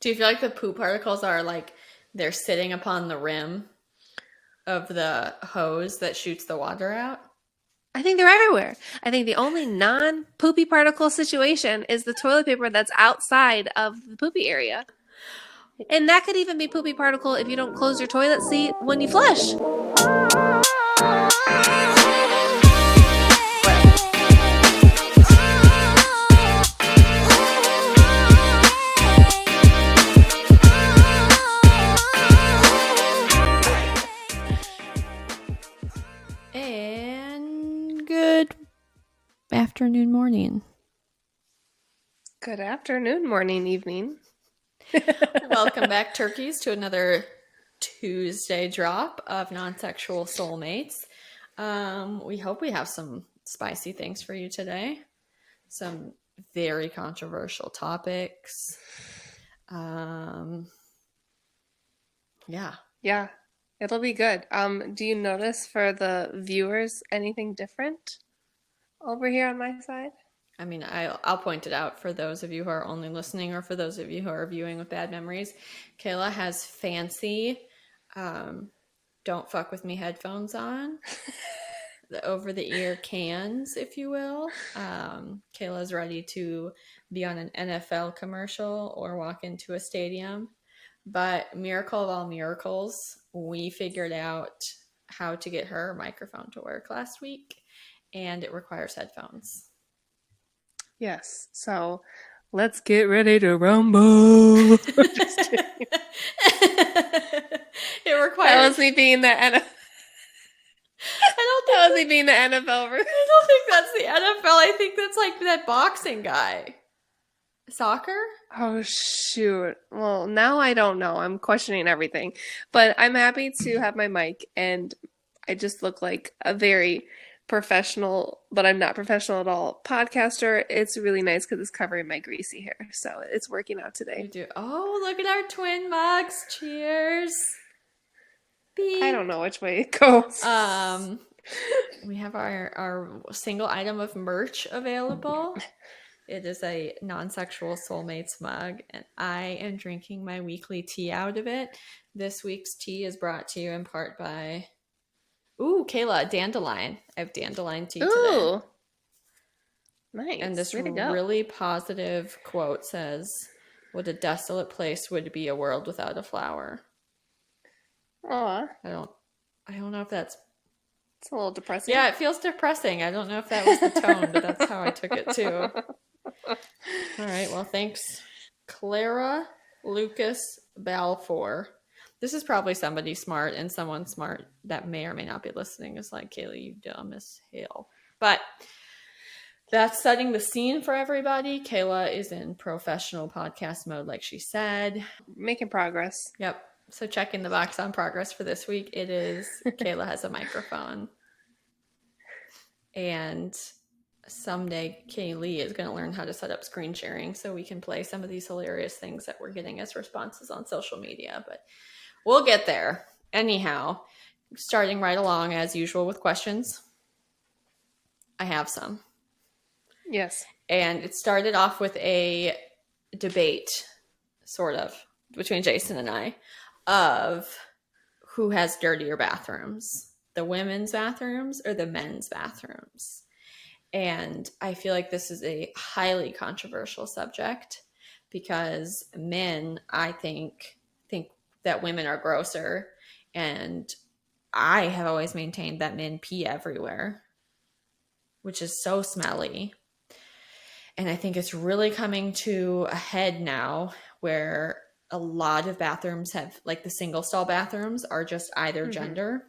Do you feel like the poop particles are like they're sitting upon the rim of the hose that shoots the water out? I think they're everywhere. I think the only non-poopy particle situation is the toilet paper that's outside of the poopy area. And that could even be poopy particle if you don't close your toilet seat when you flush. And good afternoon, morning. Good afternoon, morning, evening. Welcome back, turkeys, to another Tuesday drop of Nonsexual Soulmates. We hope we have some spicy things for you today. Some very controversial topics. Yeah. Yeah, it'll be good. Do you notice for the viewers anything different over here on my side? I mean, I'll point it out for those of you who are only listening or for those of you who are viewing with bad memories. Kayla has fancy don't fuck with me headphones on. The over-the-ear cans, if you will. Kayla's ready to be on an NFL commercial or walk into a stadium. But miracle of all miracles, we figured out how to get her microphone to work last week, and it requires headphones. Yes, so let's get ready to rumble. Just kidding. It requires. That was me being the NFL. That was me being the NFL. I don't think that's the NFL. I think that's like that boxing guy. Soccer? Oh, shoot. Well, now I don't know. I'm questioning everything. But I'm happy to have my mic, and I just look like a very professional, but I'm not professional at all, podcaster. It's really nice because it's covering my greasy hair. So it's working out You today. do. Oh, look at our twin mugs. Cheers. Beep. I don't know which way it goes. We have our single item of merch available. It is a Nonsexual Soulmates mug, and I am drinking my weekly tea out of it. This week's tea is brought to you in part by, Kayla, dandelion. I have dandelion tea today. Ooh. Nice. And this really positive quote says, "What a desolate place would be a world without a flower." Aw. I don't know if that's... It's a little depressing. Yeah, it feels depressing. I don't know if that was the tone, but that's how I took it too. All right, well, thanks, Clara Lucas Balfour. This is probably somebody smart, and someone smart that may or may not be listening is like, Kailey, you dumb as hell. But that's setting the scene for everybody. Kayla is in professional podcast mode, like she said. Making progress. Yep. So checking the box on progress for this week, it is Kayla has a microphone. And someday Kailey is going to learn how to set up screen sharing so we can play some of these hilarious things that we're getting as responses on social media. But we'll get there. Anyhow, starting right along as usual with questions. I have some. Yes. And it started off with a debate, sort of, between Jason and I, of who has dirtier bathrooms, the women's bathrooms or the men's bathrooms. And I feel like this is a highly controversial subject because men, I think that women are grosser. And I have always maintained that men pee everywhere, which is so smelly. And I think it's really coming to a head now where a lot of bathrooms have, like the single stall bathrooms are just either gender,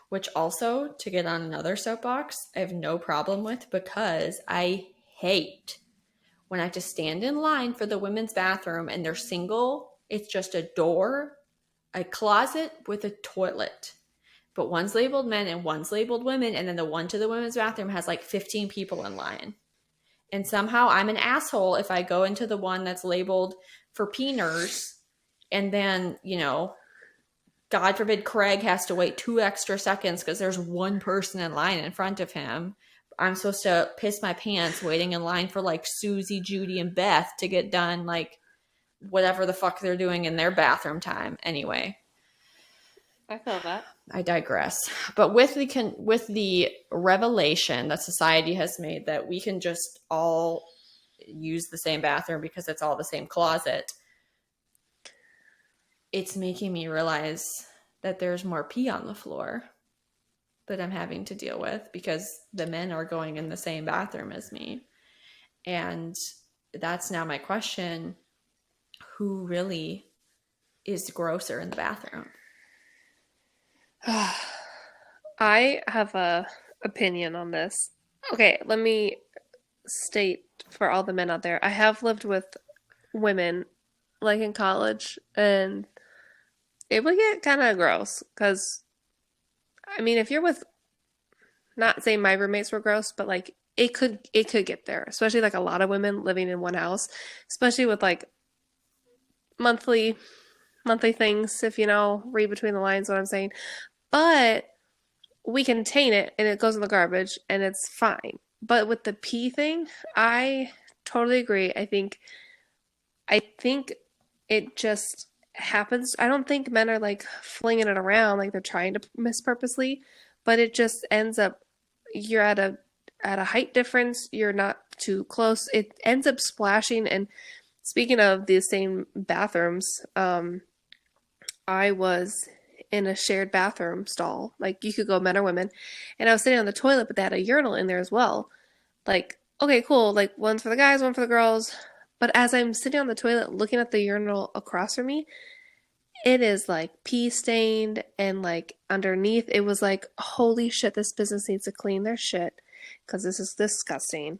which also, to get on another soapbox, I have no problem with because I hate when I have to stand in line for the women's bathroom and they're single. It's just a door, a closet with a toilet. But one's labeled men and one's labeled women, and then the one to the women's bathroom has like 15 people in line. And somehow I'm an asshole if I go into the one that's labeled for peeners and then, God forbid Craig has to wait 2 extra seconds because there's one person in line in front of him. I'm supposed to piss my pants waiting in line for like Susie, Judy, and Beth to get done like whatever the fuck they're doing in their bathroom time. Anyway, I feel that. I digress. But with the revelation that society has made that we can just all use the same bathroom because it's all the same closet, it's making me realize that there's more pee on the floor that I'm having to deal with because the men are going in the same bathroom as me. And that's now my question. Who really is grosser in the bathroom? I have a opinion on this. Okay, let me state for all the men out there. I have lived with women like in college, and it would get kind of gross because I mean, if you're with, not saying my roommates were gross, but like it could get there, especially like a lot of women living in one house, especially with like monthly monthly things, if you know, read between the lines what I'm saying. But we contain it and it goes in the garbage and it's fine. But with the pee thing, I totally agree. I think it just happens. I don't think men are like flinging it around like they're trying to miss purposely, but it just ends up you're at a height difference, you're not too close. It ends up splashing. And speaking of the same bathrooms, I was in a shared bathroom stall. Like you could go men or women, and I was sitting on the toilet, but they had a urinal in there as well. Like, okay, cool. Like one's for the guys, one for the girls. But as I'm sitting on the toilet looking at the urinal across from me, it is like pee stained and like underneath it was like, holy shit, this business needs to clean their shit because this is disgusting.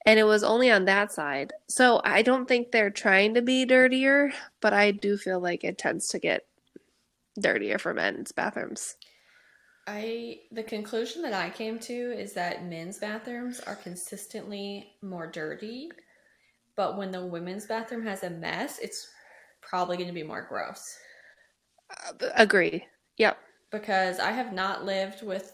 And it was only on that side. So I don't think they're trying to be dirtier, but I do feel like it tends to get dirtier for men's bathrooms. The conclusion that I came to is that men's bathrooms are consistently more dirty, but when the women's bathroom has a mess, it's probably going to be more gross. Agree. Yep. Because I have not lived with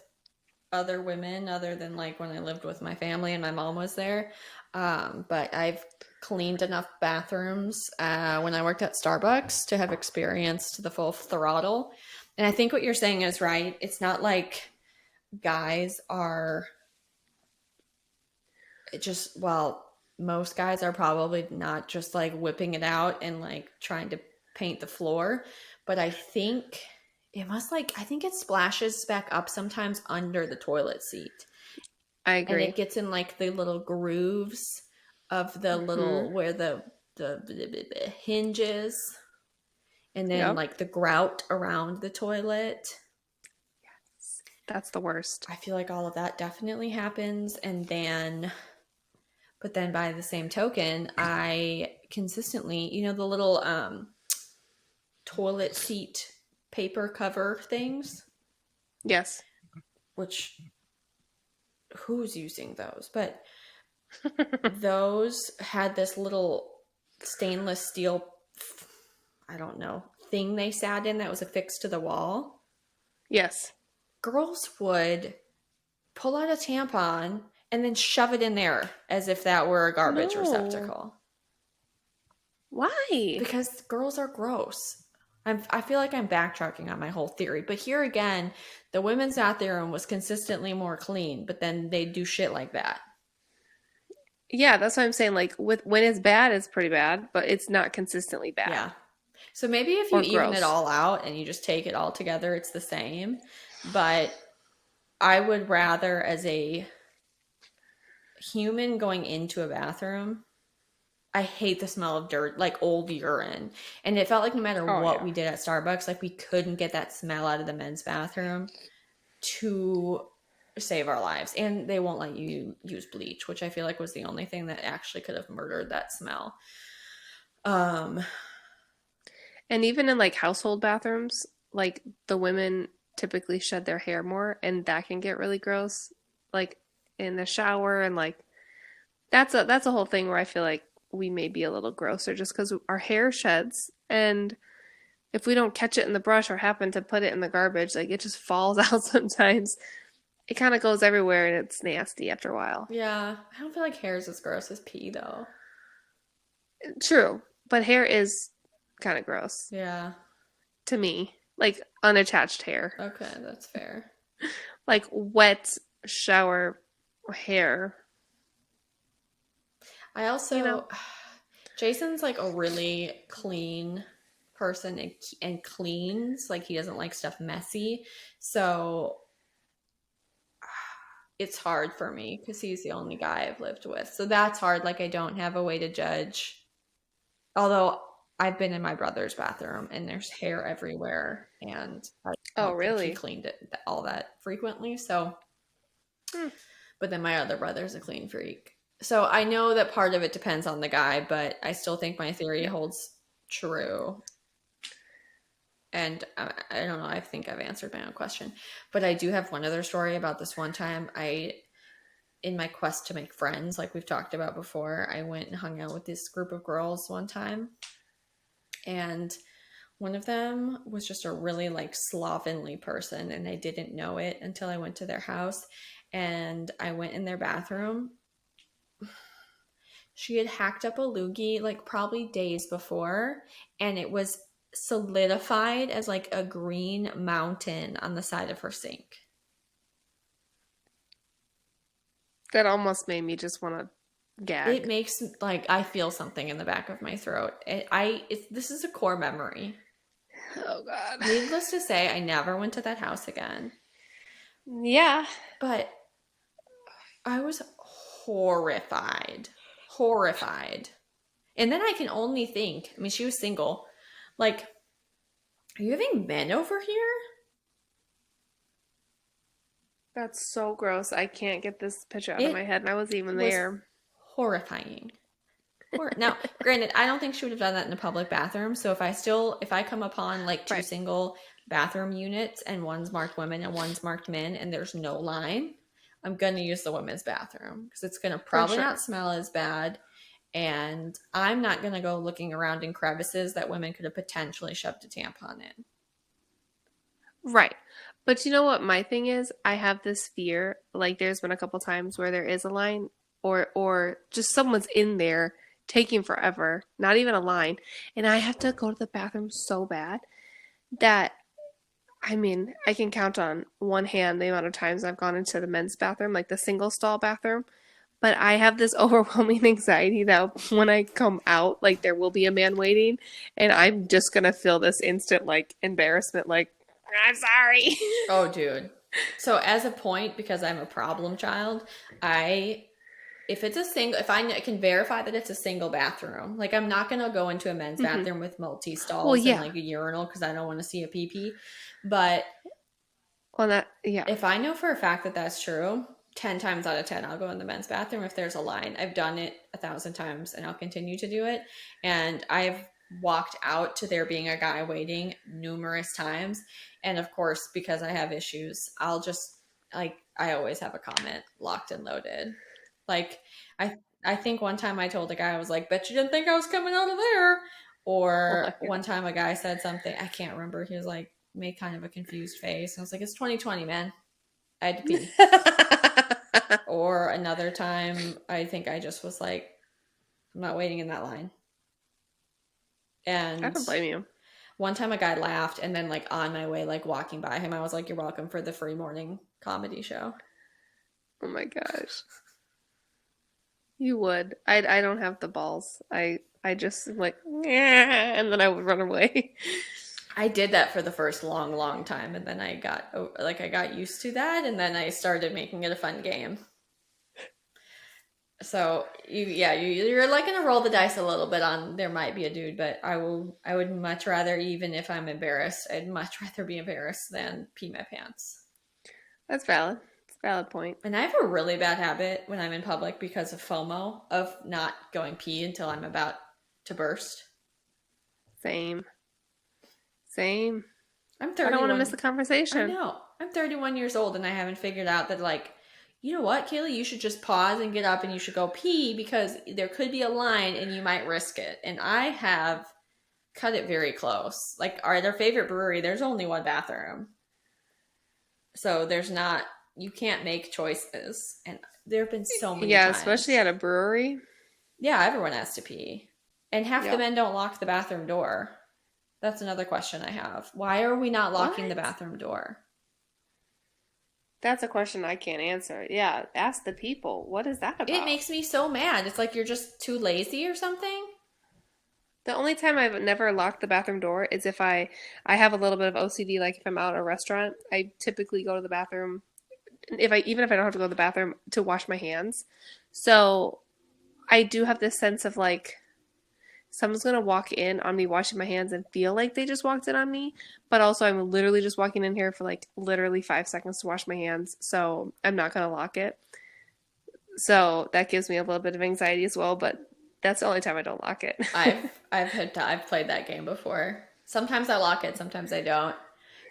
other women other than like when I lived with my family and my mom was there. But I've cleaned enough bathrooms when I worked at Starbucks to have experienced the full throttle. And I think what you're saying is right. It's not like guys are just, well, most guys are probably not just like whipping it out and like trying to paint the floor. But I think I think it splashes back up sometimes under the toilet seat. I And agree. it gets in like the little grooves of the Hmm. little, where the hinges, and then Yep. like the grout around the toilet. That's the worst. I feel like all of that definitely happens. But then by the same token, I consistently, the little toilet seat paper cover things, Yes. which who's using those? But those had this little stainless steel, I don't know, thing they sat in that was affixed to the wall. Yes. Girls would pull out a tampon and then shove it in there as if that were a garbage No. receptacle. Why? Because girls are gross. I feel like I'm backtracking on my whole theory. But here again, the women's bathroom was consistently more clean, but then they do shit like that. Yeah, that's what I'm saying. Like with when it's bad, it's pretty bad, but it's not consistently Yeah. bad So maybe if you or even it gross. all out and you just take it all together, it's the same. But I would rather, as a human going into a bathroom, I hate the smell of dirt, like old urine. And it felt like no matter Oh what yeah. we did at Starbucks, like we couldn't get that smell out of the men's bathroom to save our lives. And they won't let you use bleach, which I feel like was the only thing that actually could have murdered that smell. Um, And even in like household bathrooms, like the women typically shed their hair more, and that can get really gross. Like in the shower, and like that's a whole thing where I feel like we may be a little grosser just because our hair sheds, and if we don't catch it in the brush or happen to put it in the garbage, like it just falls out sometimes. It kind of goes everywhere, and it's nasty after a while. yeah, I don't feel like hair is as gross as pee, though. True, But hair is kind of gross Yeah. to me. Like unattached hair. Okay, that's fair. Like wet shower hair, I you know? also, Jason's like a really clean person and cleans. Like he doesn't like stuff messy. So it's hard for me because he's the only guy I've lived with. So that's hard. Like I don't have a way to judge. Although I've been in my brother's bathroom and there's hair everywhere, and I Oh, don't think he really? cleaned it all that frequently. So, Hmm. but then my other brother's a clean freak. So I know that part of it depends on the guy, but I still think my theory Yeah. holds true. And I don't know, I think I've answered my own question. But I do have one other story about this one time in my quest to make friends, like we've talked about before, I went and hung out with this group of girls one time. And one of them was just a really like slovenly person, and I didn't know it until I went to their house and I went in their bathroom. She had hacked up a loogie like probably days before, and it was solidified as like a green mountain on the side of her sink. That almost made me just want to It gag. makes like I feel something in the back of my throat. This is a core memory. Oh God. Needless to say, I never went to that house again. Yeah. But I was horrified. Horrified. And then I can only think, I mean, she was single. Like, are you having men over here? That's so gross. I can't get this picture out of my It head, and I wasn't even was there. horrifying. Now, granted, I don't think she would have done that in a public bathroom. So if I come upon like two Right. single bathroom units and one's marked women and one's marked men and there's no line, I'm going to use the women's bathroom because it's going to For probably not sure. smell as bad. And I'm not going to go looking around in crevices that women could have potentially shoved a tampon in. Right. But you know what my thing is? I have this fear. Like there's been a couple times where there is a line or just someone's in there taking forever, not even a line, and I have to go to the bathroom so bad that I mean, I can count on one hand the amount of times I've gone into the men's bathroom, like the single stall bathroom. But I have this overwhelming anxiety that when I come out, like there will be a man waiting, and I'm just gonna feel this instant like embarrassment, like I'm sorry. Oh, dude. So as a point, because I'm a problem child, I if it's a single, if I can verify that it's a single bathroom, like I'm not gonna go into a men's Hmm. bathroom with multi Well, stalls and yeah. like a urinal because I don't want to see a pee pee. But Well, that yeah, if I know for a fact that that's true, 10 times out of 10, I'll go in the men's bathroom if there's a line. I've done it 1,000 times and I'll continue to do it. And I've walked out to there being a guy waiting numerous times. And of course, because I have issues, I'll just like, I always have a comment locked and loaded. Like, I, I think one time I told a guy, I was like, bet you didn't think I was coming out of there. oh Or my one time a guy said something, I can't remember. He was like, made kind of a confused face. And I was like, it's 2020, man. I had to pee. god. Or another time, I think I just was like, I'm not waiting in that line. I And don't blame you. one time a guy laughed, and then like on my way, like walking by him, I was like, "You're welcome for the free morning comedy show." Oh my gosh. You would. I don't have the balls. I just like and then I would run away. I did that for the first long, long time, and then I got used to that, and then I started making it a fun game. So you're like gonna roll the dice a little bit on there might be a dude, but I would much rather, even if I'm embarrassed, I'd much rather be embarrassed than pee my pants. That's valid. It's a valid point. And I have a really bad habit when I'm in public because of FOMO of not going pee until I'm about to burst. Same. Same. I'm I don't want to miss 31. the I conversation. know. I'm 31 years old and I haven't figured out that, like, you know what, Kaylee, you should just pause and get up and you should go pee because there could be a line and you might risk it. And I have cut it very close. Like, our favorite brewery, there's only one bathroom. So there's not, you can't make choices. And there have been so many Yeah, especially times. at a brewery. Yeah, everyone has to pee. And half the Yep. men don't lock the bathroom door. That's another question I have. Why are we not locking the What? bathroom door? That's a question I can't answer. Yeah, ask the people. What is that It about? makes me so mad. It's like you're just too lazy or something. The only time I've never locked the bathroom door is if I have a little bit of OCD, like if I'm out at a restaurant, I typically go to the bathroom if I even if I don't have to go to the bathroom to wash my hands. So I do have this sense of like someone's gonna walk in on me washing my hands and feel like they just walked in on me, but also I'm literally just walking in here for like literally 5 seconds to wash my hands, so I'm not gonna lock it. So that gives me a little bit of anxiety as well, but that's the only time I don't lock it. I've played that game before. Sometimes I lock it, sometimes I don't.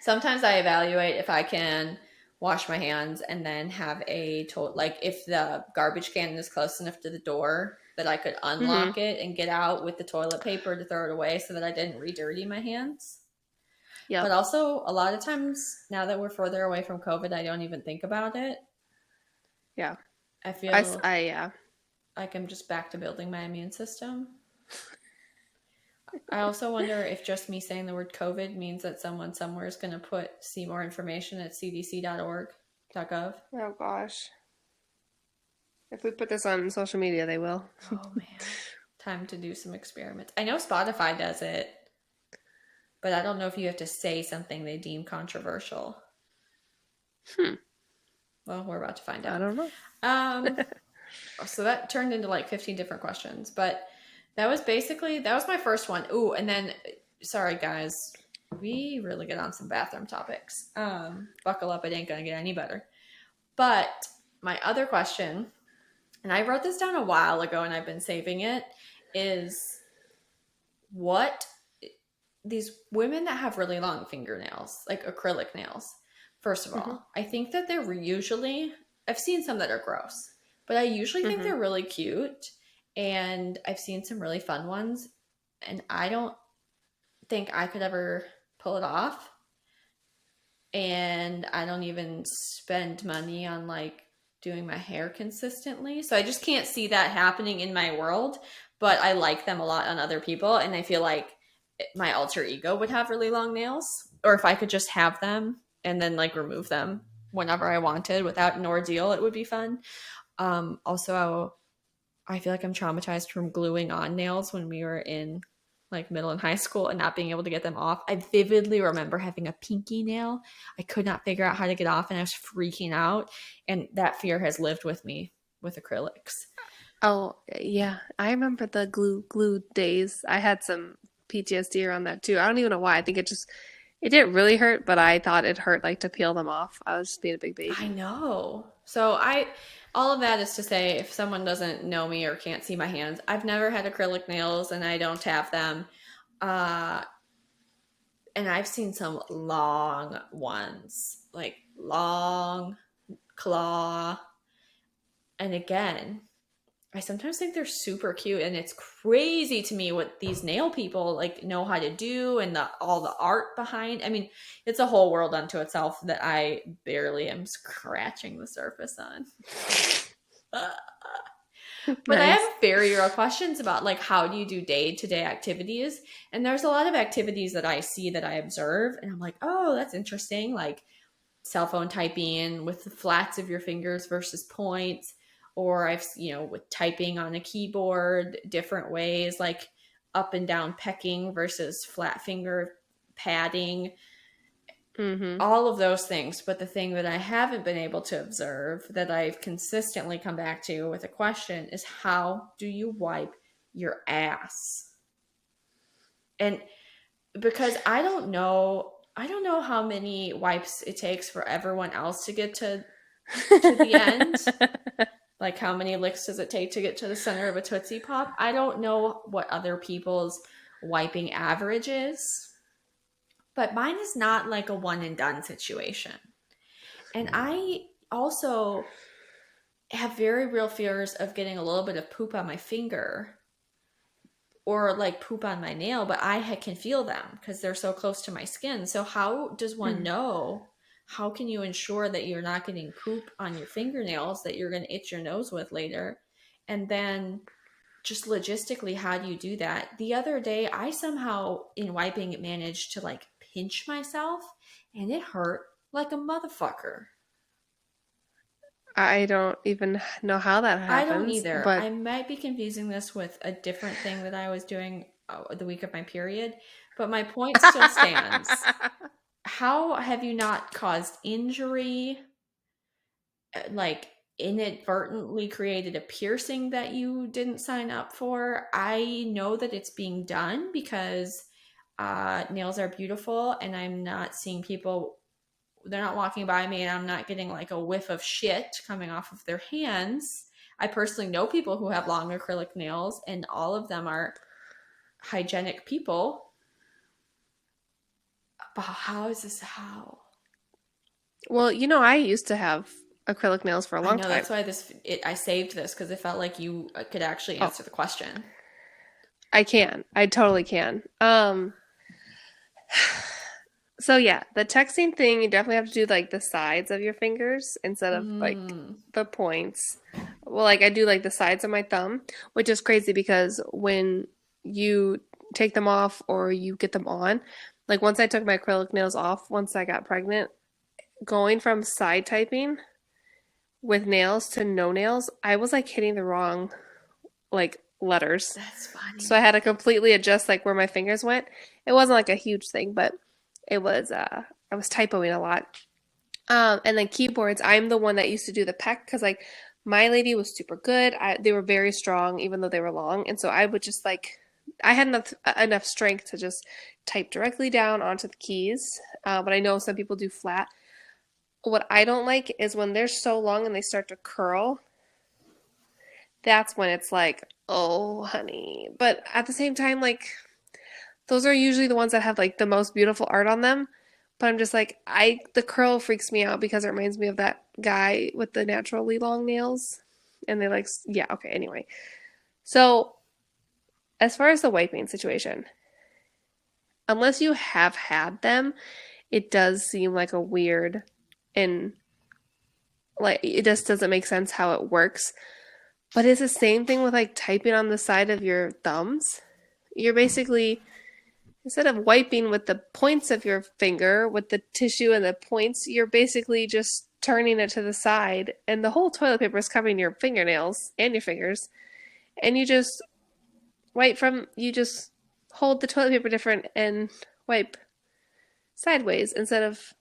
Sometimes I evaluate if I can wash my hands and then have like if the garbage can is close enough to the door that I could Hmm. unlock it and get out with the toilet paper to throw it away so that I didn't re-dirty my hands. But Yep. also a lot of times now that we're further away from COVID, I don't even think about it. Yeah. I feel Yeah. like I'm just back to building my immune system. I also wonder if just me saying the word COVID means that someone somewhere is going to see more information at cdc.org.gov. Oh gosh. If we put this on social media, they will. Oh man, time to do some experiments. I know Spotify does it, but I don't know if you have to say something they deem controversial. Hmm. Well, we're about to find I out. don't know. Um, so that turned into like 15 different questions, but that was my first one. Ooh, and then sorry guys, we really get on some bathroom topics. Buckle up, it ain't gonna get any better. But my other question, and I wrote this down a while ago and I've been saving it, is what these women that have really long fingernails, like acrylic nails, first of Hmm. all, I think that they're usually, I've seen some that are gross, but I usually think Hmm. they're really cute. And I've seen some really fun ones. And I don't think I could ever pull it off. And I don't even spend money on like doing my hair consistently. So I just can't see that happening in my world. But I like them a lot on other people. And I feel like my alter ego would have really long nails. Or if I could just have them and then like remove them whenever I wanted without an ordeal, it would be fun. Also, I feel like I'm traumatized from gluing on nails when we were in like middle and high school and not being able to get them off. I vividly remember having a pinky nail. I could not figure out how to get off and I was freaking out. And that fear has lived with me with acrylics. Oh, yeah. I remember the glue days. I had some PTSD around that too. I don't even know why. I think it didn't really hurt, but I thought it hurt like to peel them off. I was just being a big I baby. know. All of that is to say, if someone doesn't know me or can't see my hands, I've never had acrylic nails and I don't have them. Uh, and I've seen some long ones, like long claw. And again, I sometimes think they're super cute, and it's crazy to me what these nail people like know how to do and all the art behind. I mean, it's a whole world unto itself that I barely am scratching the surface on. But I have Nice. very real questions about like how do you do day-to-day activities? And there's a lot of activities that I see that I observe and I'm like, "Oh, that's interesting." Like cell phone typing with the flats of your fingers versus points, or with typing on a keyboard, different ways like up and down pecking versus flat finger padding, Hmm. all of those things. But the thing that I haven't been able to observe that I've consistently come back to with a question is how do you wipe your ass? And because I don't know how many wipes it takes for everyone else to get to the end. Like how many licks does it take to get to the center of a Tootsie Pop? I don't know what other people's wiping average is, but mine is not like a one and done situation. And I also have very real fears of getting a little bit of poop on my finger or like poop on my nail, but can feel them because they're so close to my skin. So how does one know? How can you ensure that you're not getting poop on your fingernails that you're going to itch your nose with later? And then just logistically, how do you do that? The other day, I somehow, in wiping, managed to like pinch myself and it hurt like a motherfucker. I don't even know how that I don't happens, either. but I might be confusing this with a different thing that I was doing the week of my period, but my point still stands. How have you not caused injury, like inadvertently created a piercing that you didn't sign up for? I know that it's being done because nails are beautiful and I'm not seeing people, they're not walking by me and I'm not getting like a whiff of shit coming off of their hands. I personally know people who have long acrylic nails and all of them are hygienic people. But how is this how? well, I used to have acrylic nails for a I long know time. that's why I saved this because it felt like you could actually Oh, answer the question. I can. I totally can. So yeah, the texting thing, you definitely have to do like the sides of your fingers instead of like Mm, the points. Well, like I do like the sides of my thumb, which is crazy because when you take them off or you get them on, like once I took my acrylic nails off, once I got pregnant, going from side typing with nails to no nails, I was like hitting the wrong like letters. that's So I funny. had to completely adjust like where my fingers went. It wasn't like a huge thing, but it was I was typoing a lot. And then keyboards, I'm the one that used to do the peck because like my lady was super good. They were very strong even though they were long, and so I would just like I had enough strength to just type directly down onto the keys. But I know some people do flat. What I don't like is when they're so long and they start to curl. That's when it's like, oh, honey. But at the same time, like those are usually the ones that have like the most beautiful art on them. But I'm just like, the curl freaks me out because it reminds me of that guy with the naturally long nails. And they like, yeah, okay, anyway. So, as far as the wiping situation, unless you have had them, it does seem like a weird and like it just doesn't make sense how it works. But it's the same thing with like typing on the side of your thumbs. You're basically instead of wiping with the points of your finger with the tissue and the points, you're basically just turning it to the side, and the whole toilet paper is covering your fingernails and your fingers. And you just hold the toilet paper different and wipe sideways instead of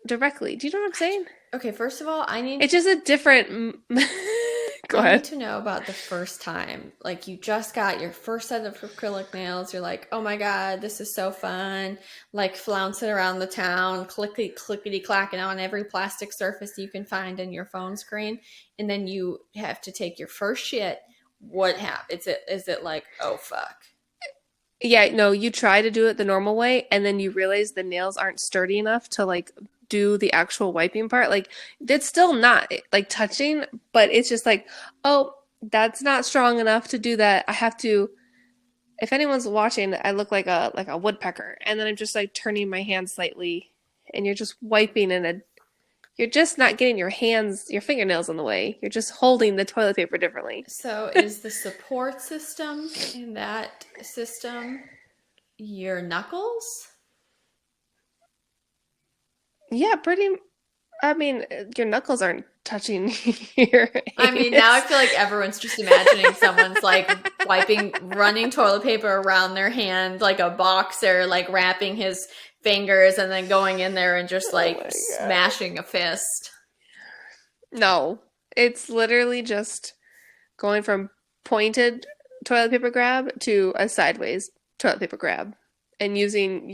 directly. Do you know what I'm saying? Okay, first of all, It's just a different. Go I need ahead. to know about the first time. Like you just got your first set of acrylic nails. You're like, oh my God, this is so fun. Like flouncing around the town, clickety clacking on every plastic surface you can find in your phone screen. And then you have to take your first shit. What happened? Is it like, oh fuck? Yeah, no, you try to do it the normal way, and then you realize the nails aren't sturdy enough to like do the actual wiping part. Like it's still not like touching, but it's just like, oh, that's not strong enough to do that. I have to. If anyone's watching, I look like a woodpecker, and then I'm just like turning my hand slightly, and you're just wiping in a. You're just not getting your fingernails in the way. You're just holding the toilet paper differently. So is the support system in that system your knuckles? Yeah, pretty. I mean, your knuckles aren't touching your I mean, now I anus. feel like everyone's just imagining someone's like running toilet paper around their hand like a boxer, like wrapping his fingers and then going in there and just Oh like my God. smashing a fist. No, it's literally just going from pointed toilet paper grab to a sideways toilet paper grab and using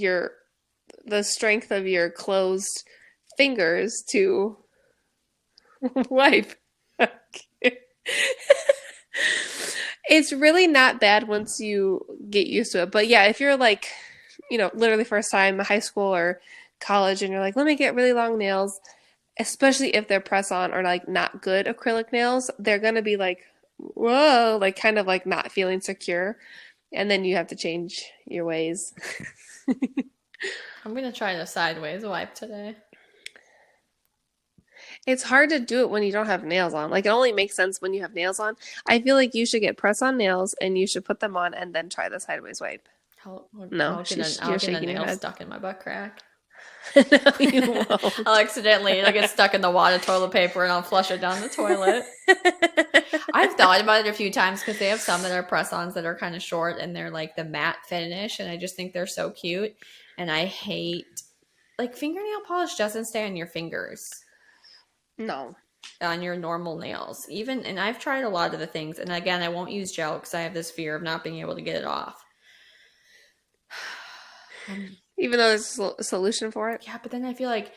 the strength of your closed fingers to wipe. It's really not bad once you get used to it. But yeah, if you're like, literally first time high school or college and you're like, let me get really long nails, especially if they're press on or like not good acrylic nails, they're gonna be like, whoa, like kind of like not feeling secure. And then you have to change your ways. I'm gonna try the sideways wipe today. It's hard to do it when you don't have nails on. Like, it only makes sense when you have nails on. I feel like you should get press-on nails and you should put them on and then try the sideways wipe. I'll, No, I'll you're get a shaking your nail head. stuck in my butt crack. No, you I'll won't. accidentally, it'll get stuck in the wad of toilet paper and I'll flush it down the toilet. I've thought about it a few times because they have some that are press-ons that are kind of short and they're like the matte finish, and I just think they're so cute. And I hate, like, fingernail polish doesn't stay on your fingers, No. on your normal nails. Even, and I've tried a lot of the things, and again, I won't use gel because I have this fear of not being able to get it off. Even though there's a solution for it? Yeah, but then I feel like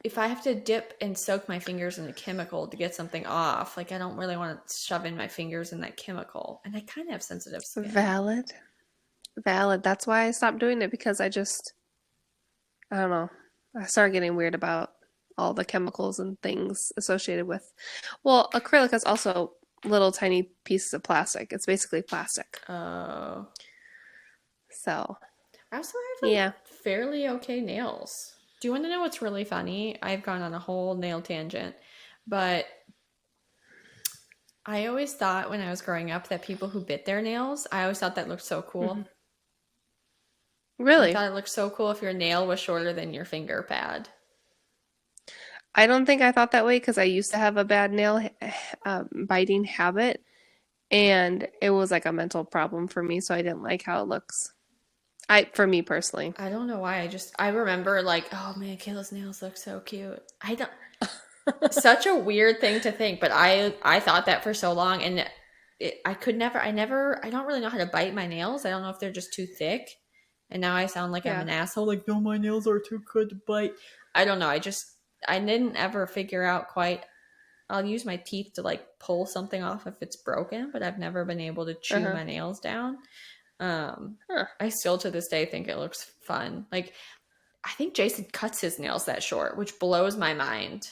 if I have to dip and soak my fingers in a chemical to get something off, like, I don't really want to shove in my fingers in that chemical. And I kind of have sensitive skin. Valid. Valid. That's why I stopped doing it, because I don't know. I started getting weird about all the chemicals and things associated with. Well, acrylic is also little tiny pieces of plastic. It's basically plastic. Oh. So, I also have, like, yeah. fairly okay nails. Do you want to know what's really funny? I've gone on a whole nail tangent, but I always thought when I was growing up that people who bit their nails, I always thought that looked so cool. Mm-hmm. I Really? thought it looked so cool if your nail was shorter than your finger pad. I don't think I thought that way because I used to have a bad nail biting habit, and it was like a mental problem for me, so I didn't like how it looks. For me personally. I don't know why. I remember, like, oh man, Kayla's nails look so cute. I don't, such a weird thing to think, but I thought that for so long, and I don't really know how to bite my nails. I don't know if they're just too thick, and now I sound like I'm Yeah. an asshole. Like, no, my nails are too good to bite. I don't know. I didn't ever figure out quite. I'll use my teeth to, like, pull something off if it's broken, but I've never been able to chew Uh-huh. my nails down. Huh. I still to this day think it looks fun. Like, I think Jason cuts his nails that short, which blows my mind.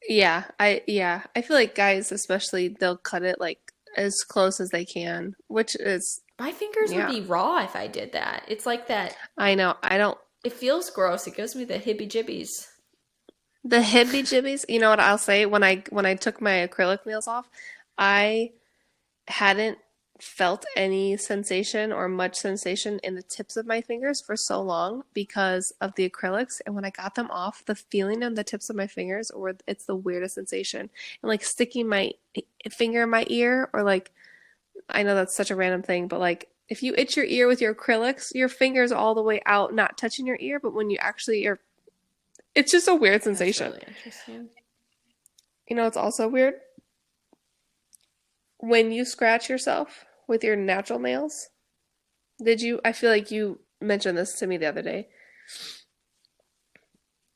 I feel like guys especially they'll cut it like as close as they can, which is My fingers would yeah. be raw if I did that. It's like that. I know. I don't It feels gross. It gives me the hippie jibbies. the hibby jibbies, you know what I'll say when I took my acrylic nails off, I hadn't felt any sensation or much sensation in the tips of my fingers for so long because of the acrylics. And when I got them off, the feeling on the tips of my fingers, or it's the weirdest sensation. And like sticking my finger in my ear, or like, I know that's such a random thing, but like if you itch your ear with your acrylics, your finger's all the way out, not touching your ear, but when you actually are, it's just a weird That's sensation. really interesting. You know, it's also weird when you scratch yourself with your natural nails. I feel like you mentioned this to me the other day.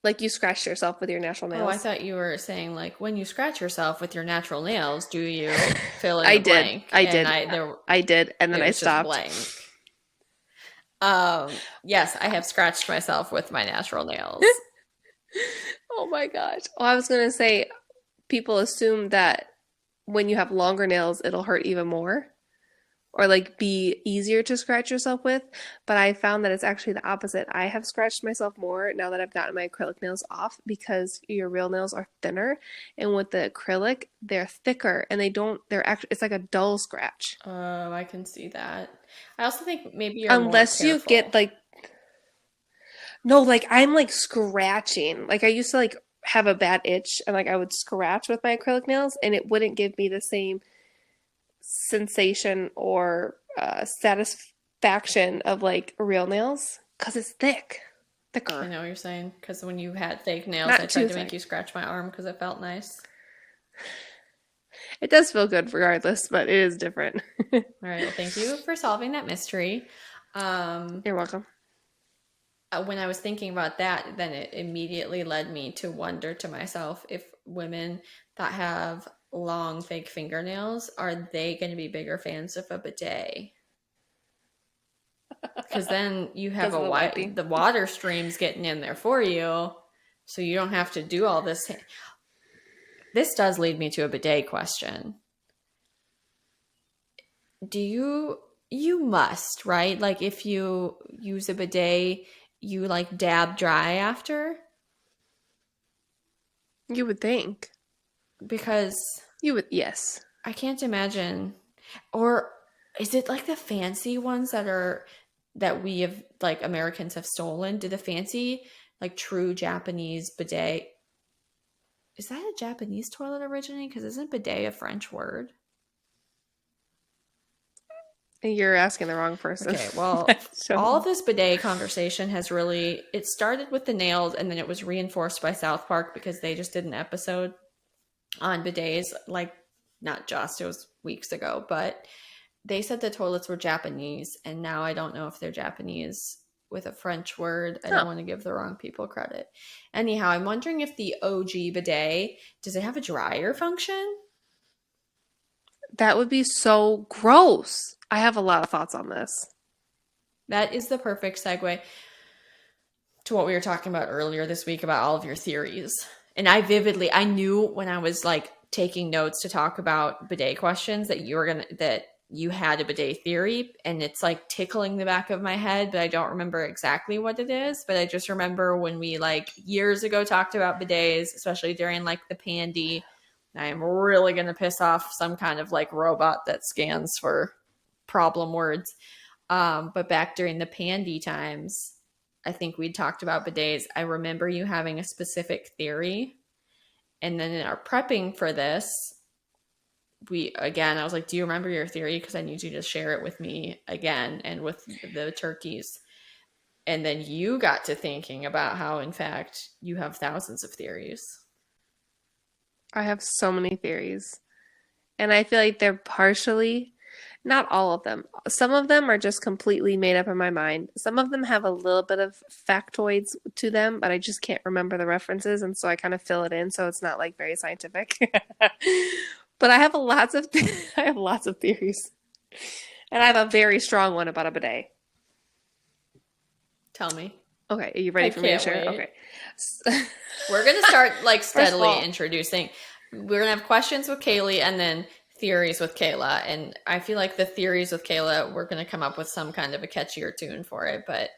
Like you scratched yourself with your natural Oh, I nails. thought you were saying, like, when you scratch yourself with your natural nails, do you fill in I the did. blank? I And did. there I did. And then it I was just stopped. blank. Yes, I have scratched myself with my natural nails. Oh my gosh. Well, I was going to say, people assume that when you have longer nails, it'll hurt even more, or like be easier to scratch yourself with. But I found that it's actually the opposite. I have scratched myself more now that I've gotten my acrylic nails off because your real nails are thinner. And with the acrylic, they're thicker and they're actually, it's like a dull scratch. Oh, I can see that. I also think maybe you're more Unless you get careful. like, no, like I'm like scratching. Like I used to like have a bad itch and like I would scratch with my acrylic nails and it wouldn't give me the same sensation or satisfaction of like real nails because it's I thicker, know what you're saying. Because when you had fake nails, I not too tried to make thick. you scratch my arm because it felt nice. It does feel good regardless, but it is different. All right. Well, thank you for solving that mystery. You're welcome. When I was thinking about that, then it immediately led me to wonder to myself if women that have long fake fingernails, are they going to be bigger fans of a bidet? Because then you have Because of the wiping. the water streams getting in there for you, so you don't have to do all this. This does lead me to a bidet question. Do you must, right? Like, if you use a bidet, you like dab dry after? You would think. because You would, yes. I can't imagine. Or is it like the fancy ones that we have, like, Americans have stolen? Do the fancy, like, true Japanese bidet, is that a Japanese toilet originally? Because isn't bidet a French word? You're asking the wrong person. Okay, well, I don't all know. of this bidet conversation has really, it started with the nails and then it was reinforced by South Park because they just did an episode on bidets, like, not just, it was weeks ago, but they said the toilets were Japanese, and now I don't know if they're Japanese with a French word. I don't Oh, want to give the wrong people credit. Anyhow, I'm wondering if the OG bidet, does it have a dryer function? that would be so gross. I have a lot of thoughts on this. That is the perfect segue to what we were talking about earlier this week about all of your theories. And I knew when I was, like, taking notes to talk about bidet questions that you had a bidet theory, and it's like tickling the back of my head, but I don't remember exactly what it is. But I just remember when we, like, years ago talked about bidets, especially during, like, the pandy. I am really going to piss off some kind of, like, robot that scans for problem words. But back during the pandy times, I think we'd talked about bidets. I remember you having a specific theory. And then in our prepping for this, I was like, do you remember your theory? Because I need you to share it with me again and with the turkeys. And then you got to thinking about how, in fact, you have thousands of theories. I have so many theories. And I feel like they're partially, not all of them. Some of them are just completely made up in my mind. Some of them have a little bit of factoids to them, but I just can't remember the references, and so I kind of fill it in so it's not like very scientific. But I have lots of theories. And I have a very strong one about a bidet. Tell me. Okay, are you ready I for me to can't share? wait. Okay. We're going to start, like, First of steadily all, introducing. We're going to have questions with Kailey and then theories with Kayla. And I feel like the theories with Kayla, we're going to come up with some kind of a catchier tune for it. But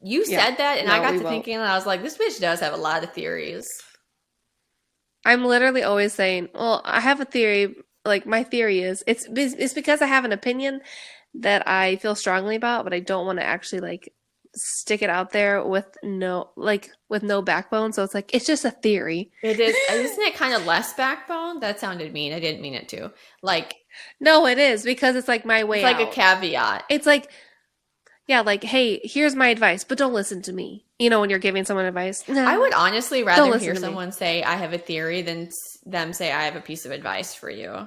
you yeah, said that, and I no, got we to won't. thinking, and I was like, this bitch does have a lot of theories. I'm literally always saying, well, I have a theory. Like, my theory is it's because I have an opinion that I feel strongly about, but I don't want to actually like stick it out there with no backbone. So it's like it's just a theory. It is, isn't it kind of less backbone? That sounded mean. I didn't mean it to. Like, No, it is because it's like my it's way like a out. caveat. It's like, yeah, like, hey, here's my advice, but don't listen to me. You know, when you're giving someone advice, I nah, would honestly don't rather listen hear to me. someone say, I have a theory than them say, I have a piece of advice for you.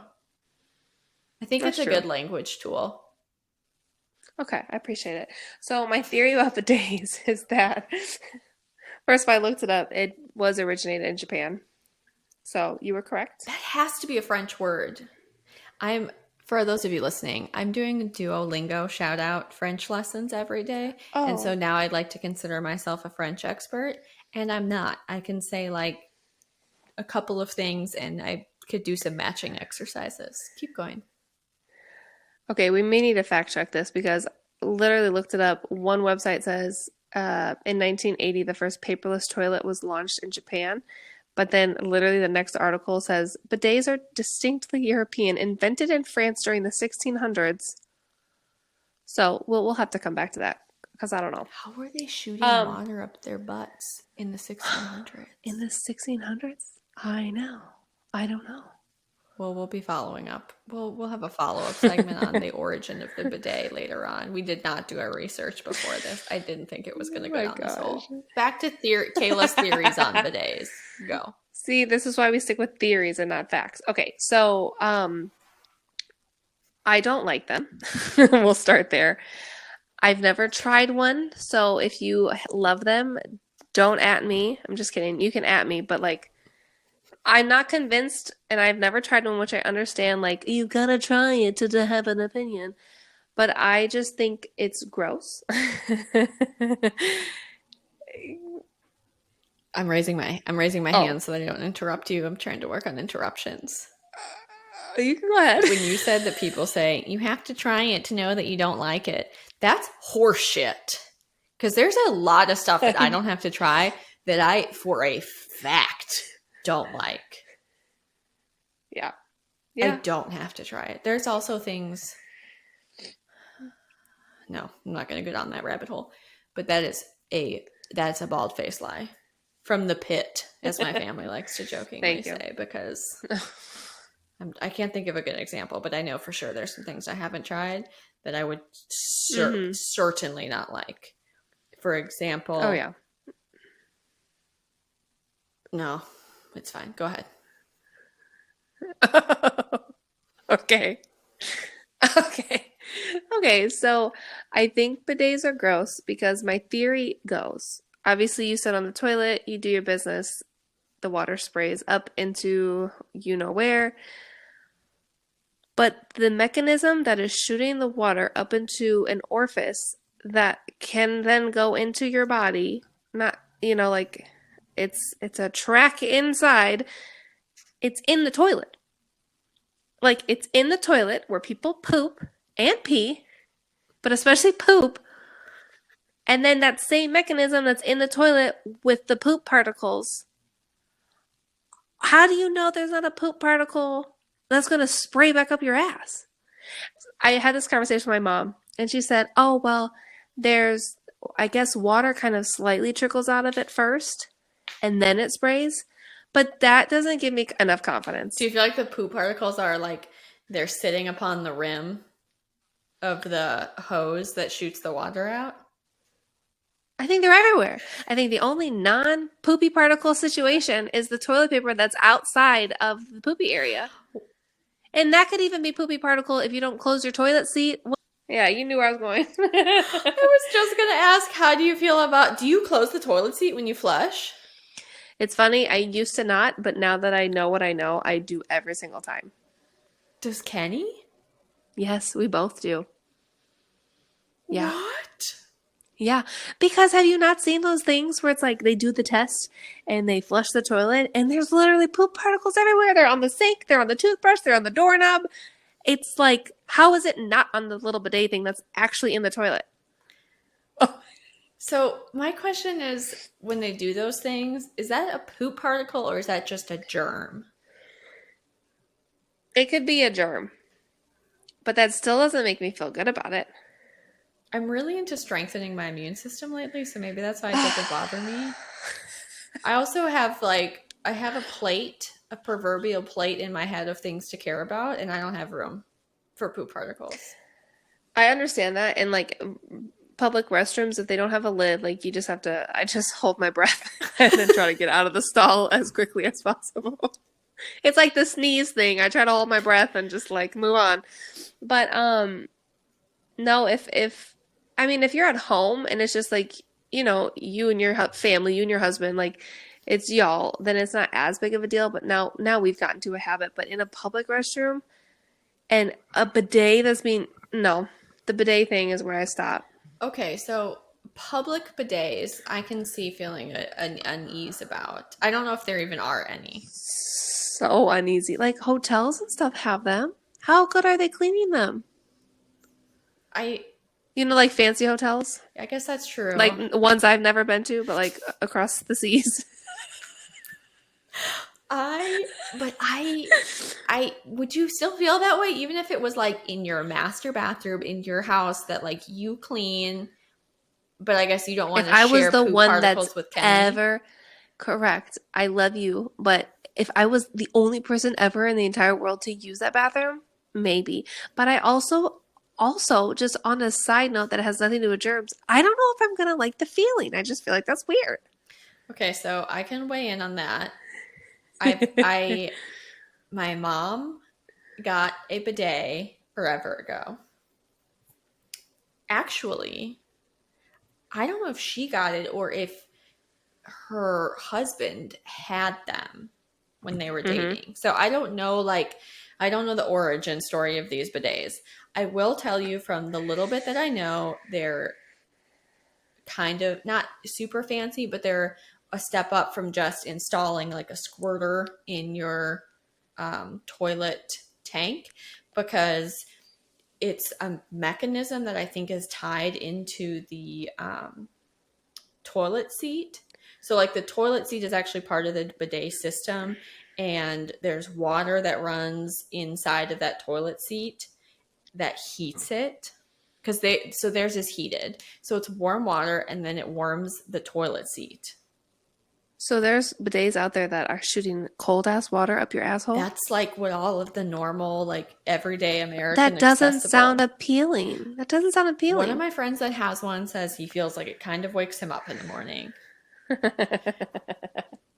I think it's That's a true. good language tool. Okay, I appreciate it. So my theory about the days is that first, if I looked it up, it was originated in Japan. So you were correct. That has to be a French word. For those of you listening, I'm doing Duolingo shout out French lessons every day. And so Oh, now I'd like to consider myself a French expert. And I'm not. I can say, like, a couple of things and I could do some matching exercises. Keep going. okay. We may need to fact check this because literally looked it up. One website says in 1980, the first paperless toilet was launched in Japan. But then literally the next article says bidets are distinctly European, invented in France during the 1600s. So we'll have to come back to that because I don't know. How were they shooting Um, water up their butts in the in 1600s? the 1600s? I know. I don't know. Well, we'll be following up. We'll have a follow-up segment on the origin of the bidet later on. We did not do our research before this. I didn't think it was going to Oh go my down this hole. gosh. Back to Kayla's theories on bidets. Go. See, this is why we stick with theories and not facts. Okay, so I don't like them. We'll start there. I've never tried one, so if you love them, don't at me. I'm just kidding. You can at me, but like I'm not convinced, and I've never tried one, which I understand. Like you gotta try it to have an opinion, but I just think it's gross. I'm raising my Oh, hand so that I don't interrupt you. I'm trying to work on interruptions. you can go ahead. When you said that people say you have to try it to know that you don't like it, that's horseshit. Because there's a lot of stuff that I don't have to try that I, for a fact, don't like. Yeah. I Yeah. don't have to try it. There's also things. No, I'm not going to go down that rabbit hole. But that's a bald face lie from the pit, as my family likes to jokingly Thank you. say, because I can't think of a good example, but I know for sure there's some things I haven't tried that I would certainly not like. For example, Oh, yeah. no, it's fine. Go ahead. Okay. Okay. Okay, so I think bidets are gross because my theory goes, obviously you sit on the toilet, you do your business, the water sprays up into you know where, but the mechanism that is shooting the water up into an orifice that can then go into your body, not, like it's a track inside, it's in the toilet. Like, it's in the toilet where people poop and pee, but especially poop. And then that same mechanism that's in the toilet with the poop particles. How do you know there's not a poop particle that's going to spray back up your ass? I had this conversation with my mom, and she said, oh, well, there's, I guess, water kind of slightly trickles out of it first, and then it sprays. But that doesn't give me enough confidence. Do you feel like the poop particles are like they're sitting upon the rim of the hose that shoots the water out? I think they're everywhere. I think the only non-poopy particle situation is the toilet paper that's outside of the poopy area. And that could even be poopy particle if you don't close your toilet seat. Yeah, you knew where I was going. I was just going to ask, how do you feel about, do you close the toilet seat when you flush? It's funny, I used to not, but now that I know what I know, I do every single time. Does Kenny? Yes, we both do. Yeah. What? Yeah, because have you not seen those things where it's like they do the test and they flush the toilet and there's literally poop particles everywhere? They're on the sink, they're on the toothbrush, they're on the doorknob. It's like, how is it not on the little bidet thing that's actually in the toilet? Oh. So my question is, when they do those things, is that a poop particle or is that just a germ? It could be a germ, but that still doesn't make me feel good about it. I'm really into strengthening my immune system lately, so maybe that's why it doesn't bother me. I also have I have a plate, a proverbial plate in my head of things to care about, and I don't have room for poop particles. I understand that. And like public restrooms, if they don't have a lid, like you just have to, I just hold my breath and then try to get out of the stall as quickly as possible. It's like the sneeze thing. I try to hold my breath and just like move on. But no, if you're at home and it's just like, you and your family, you and your husband, like it's y'all, then it's not as big of a deal. But now we've gotten to a habit. But in a public restroom and a bidet no, the bidet thing is where I stop. Okay, so public bidets, I can see feeling an unease about. I don't know if there even are any. So uneasy. Like hotels and stuff have them. How good are they cleaning them? Like fancy hotels? I guess that's true. Like ones I've never been to, but like across the seas. Would you still feel that way even if it was like in your master bathroom in your house that like you clean, but I guess you don't want to share was the poop one particles that's with Kenny? Correct. I love you, but if I was the only person ever in the entire world to use that bathroom, maybe. But I also just on a side note that has nothing to do with germs, I don't know if I'm gonna like the feeling. I just feel like that's weird. Okay, so I can weigh in on that. My mom got a bidet forever ago. Actually, I don't know if she got it or if her husband had them when they were dating. So I don't know, I don't know the origin story of these bidets. I will tell you from the little bit that I know, they're kind of not super fancy, but they're a step up from just installing like a squirter in your toilet tank, because it's a mechanism that I think is tied into the toilet seat So like the toilet seat is actually part of the bidet system, and there's water that runs inside of that toilet seat that heats it, because theirs is heated, so it's warm water and then it warms the toilet seat. So there's bidets out there that are shooting cold ass water up your asshole. That's like what all of the normal, like everyday American That doesn't sound accessible. appealing. That doesn't sound One of appealing. my friends that has one says he feels like it kind of wakes him up in the morning.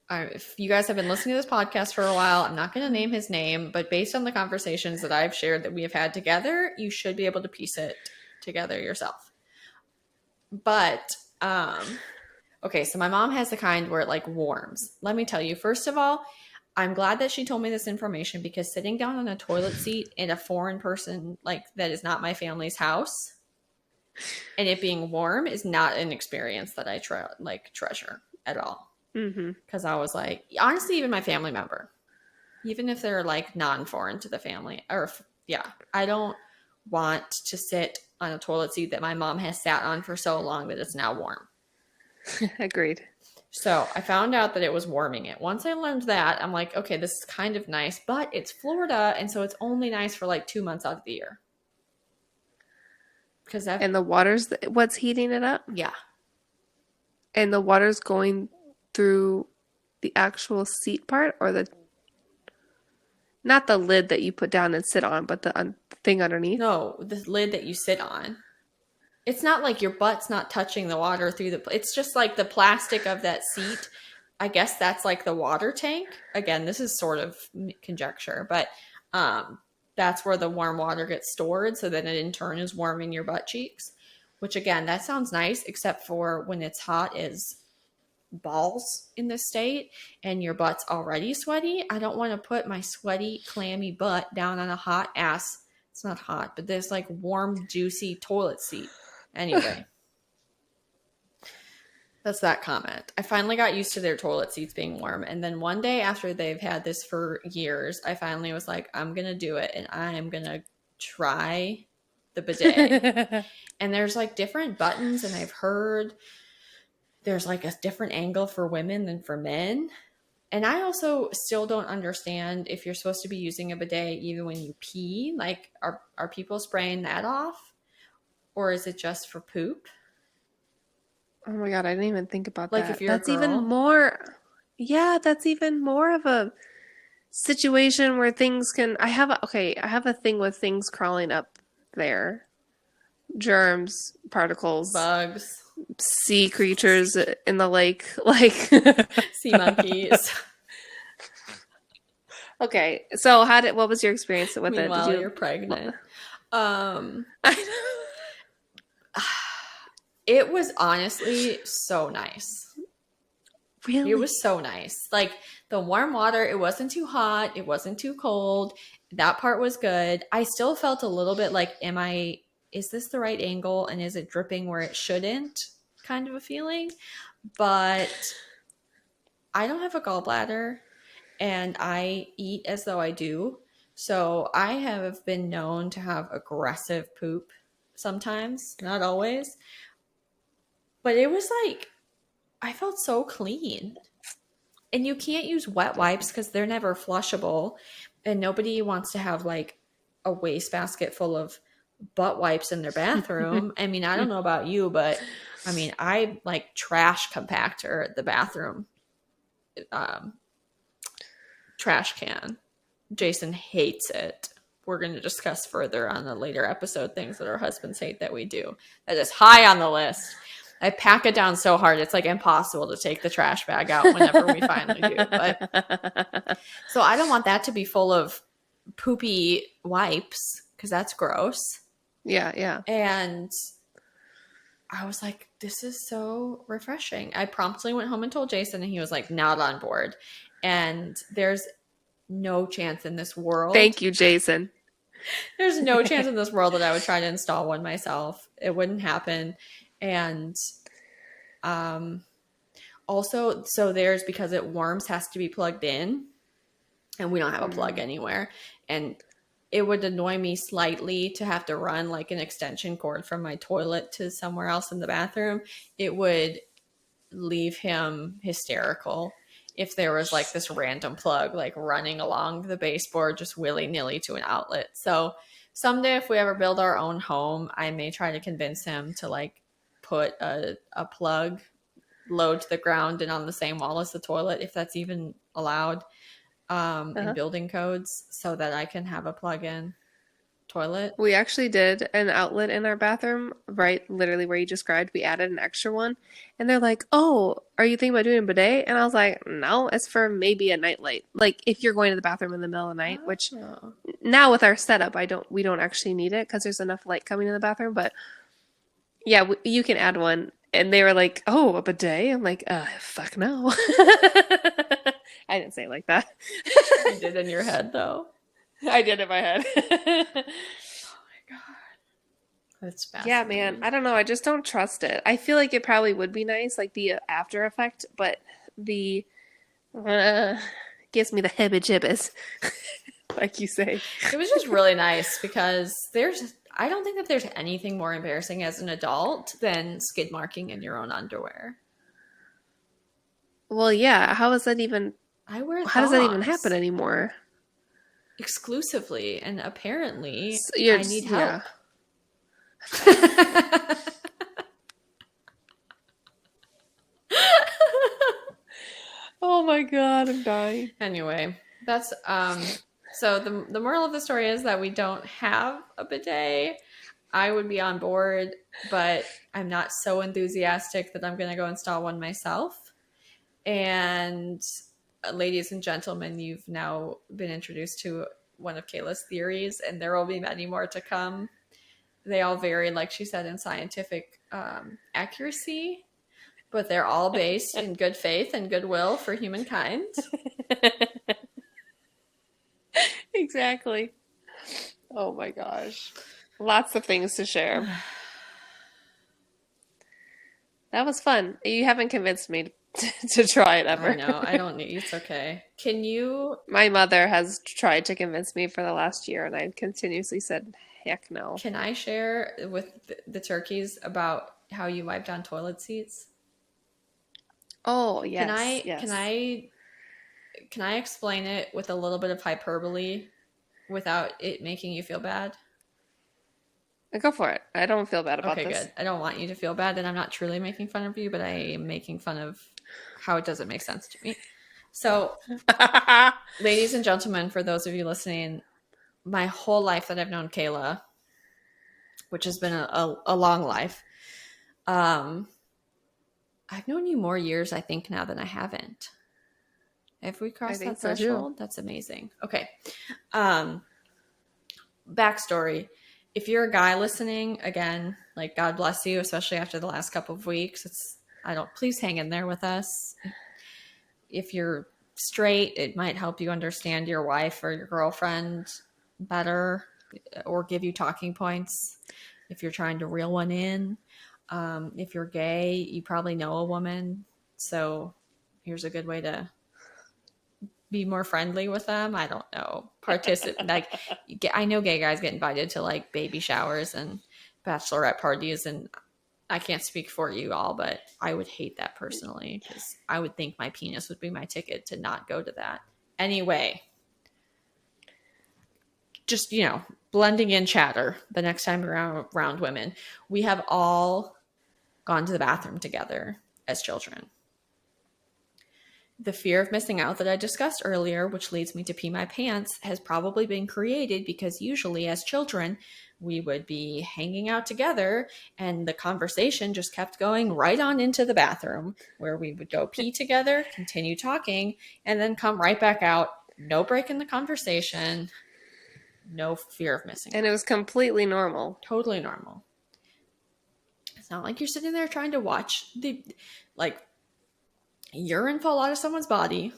If you guys have been listening to this podcast for a while, I'm not going to name his name, but based on the conversations that I've shared that we have had together, you should be able to piece it together yourself. But, okay, so my mom has the kind where it like warms. Let me tell you, first of all, I'm glad that she told me this information, because sitting down on a toilet seat in a foreign person, like that is not my family's house, and it being warm is not an experience that I treasure at all. Mm-hmm. Because I was like, honestly, even my family member, even if they're like non-foreign to the family, or yeah, I don't want to sit on a toilet seat that my mom has sat on for so long that it's now warm. Agreed. So I found out that it was warming it. Once I learned that, I'm like, okay, this is kind of nice, but it's Florida, and so it's only nice for like 2 months out of the year. Because And the water's what's heating it up? yeah. And the water's going through the actual seat part, or the not the lid that you put down and sit on, but the thing underneath? No, the lid that you sit on. It's not like your butt's not touching the water through it's just like the plastic of that seat. I guess that's like the water tank. Again, this is sort of conjecture, but that's where the warm water gets stored, so that it in turn is warming your butt cheeks, which again, that sounds nice, except for when it's hot as balls in this state and your butt's already sweaty. I don't want to put my sweaty, clammy butt down on a hot ass. It's not hot, but there's like warm, juicy toilet seat. Anyway, that's that comment. I finally got used to their toilet seats being warm. And then one day after they've had this for years, I finally was like, I'm going to do it. And I am going to try the bidet. And there's like different buttons. And I've heard there's like a different angle for women than for men. And I also still don't understand if you're supposed to be using a bidet even when you pee. Like, are people spraying that off? Or is it just for poop? Oh my God, I didn't even think about Like that. if you're a That's even girl? more, yeah, that's even more of a situation where things can, I have a thing with things crawling up there. Germs, particles, Bugs, sea creatures in the lake, like. sea monkeys. Okay, so what was your experience with it? Meanwhile, you're pregnant. It was honestly so nice. Really? It was so nice. Like the warm water, it wasn't too hot, it wasn't too cold. That part was good. I still felt a little bit like, is this the right angle and is it dripping where it shouldn't? Kind of a feeling. But I don't have a gallbladder and I eat as though I do. So I have been known to have aggressive poop sometimes, not always. But it was like, I felt so clean. And you can't use wet wipes because they're never flushable. And nobody wants to have like a wastebasket full of butt wipes in their bathroom. I mean, I don't know about you, but I mean, I like trash compactor the bathroom trash can. Jason hates it. We're going to discuss further on the later episode things that our husbands hate that we do. That is high on the list. I pack it down so hard, it's like impossible to take the trash bag out whenever we finally do. But so I don't want that to be full of poopy wipes because that's gross. Yeah, yeah. And I was like, this is so refreshing. I promptly went home and told Jason, and he was like, not on board. And there's no chance in this world. Thank you, Jason. There's no chance in this world that I would try to install one myself. It wouldn't happen. And also, so theirs, because it warms, has to be plugged in. And we don't have a plug anywhere. And it would annoy me slightly to have to run like an extension cord from my toilet to somewhere else in the bathroom. It would leave him hysterical if there was like this random plug like running along the baseboard just willy-nilly to an outlet. So someday if we ever build our own home, I may try to convince him to like put a plug low to the ground and on the same wall as the toilet, if that's even allowed in building codes, so that I can have a plug-in toilet. We actually did an outlet in our bathroom, right? Literally where you described. We added an extra one. And they're like, "Oh, are you thinking about doing a bidet?" And I was like, "No, it's for maybe a nightlight. Like if you're going to the bathroom in the middle of the night," which Oh. now with our setup, we don't actually need it because there's enough light coming in the bathroom. But yeah, you can add one. And they were like, "Oh, a bidet?" I'm like, fuck no." I didn't say it like that. You did in your head though. I did in my head. Oh my god. That's Yeah, fascinating. man. I don't know. I just don't trust it. I feel like it probably would be nice, like the after effect, but the gives me the hibba jibbas, like you say. It was just really nice because I don't think that there's anything more embarrassing as an adult than skid marking in your own underwear. Well, yeah. How is that even? I wear How does that even thongs happen anymore? exclusively, and apparently You're I need help. Oh my God, I'm dying. Anyway, that's so the moral of the story is that we don't have a bidet. I would be on board, but I'm not so enthusiastic that I'm going to go install one myself. And ladies and gentlemen, you've now been introduced to one of Kayla's theories, and there will be many more to come. They all vary, like she said, in scientific accuracy, but they're all based in good faith and goodwill for humankind. Exactly. Oh my gosh. Lots of things to share. That was fun. You haven't convinced me to try it ever. I know. I don't need. It's okay. Can you? My mother has tried to convince me for the last year, and I continuously said, heck no. Can I share with the turkeys about how you wipe down toilet seats? Oh, yes. Can I explain it with a little bit of hyperbole without it making you feel bad? Go for it. I don't feel bad about Okay, this. good. I don't want you to feel bad, and I'm not truly making fun of you, but I am making fun of how it doesn't make sense to me. So, ladies and gentlemen, for those of you listening, my whole life that I've known Kayla, which has been a long life, I've known you more years, I think, now than I haven't. Have we crossed that threshold? That's amazing. Okay. Backstory. If you're a guy listening, again, like God bless you, especially after the last couple of weeks. Please hang in there with us. If you're straight, it might help you understand your wife or your girlfriend better or give you talking points if you're trying to reel one in. If you're gay, you probably know a woman. So here's a good way to be more friendly with them. I don't know. I know gay guys get invited to like baby showers and bachelorette parties, and I can't speak for you all, but I would hate that personally because I would think my penis would be my ticket to not go to that. Anyway, just, blending in chatter the next time around women. We have all gone to the bathroom together as children. The fear of missing out that I discussed earlier, which leads me to pee my pants, has probably been created because usually as children, we would be hanging out together and the conversation just kept going right on into the bathroom where we would go pee together, continue talking, and then come right back out. No break in the conversation. No fear of missing out. And it was completely normal. Totally normal. It's not like you're sitting there trying to watch the, urine fall out of someone's body.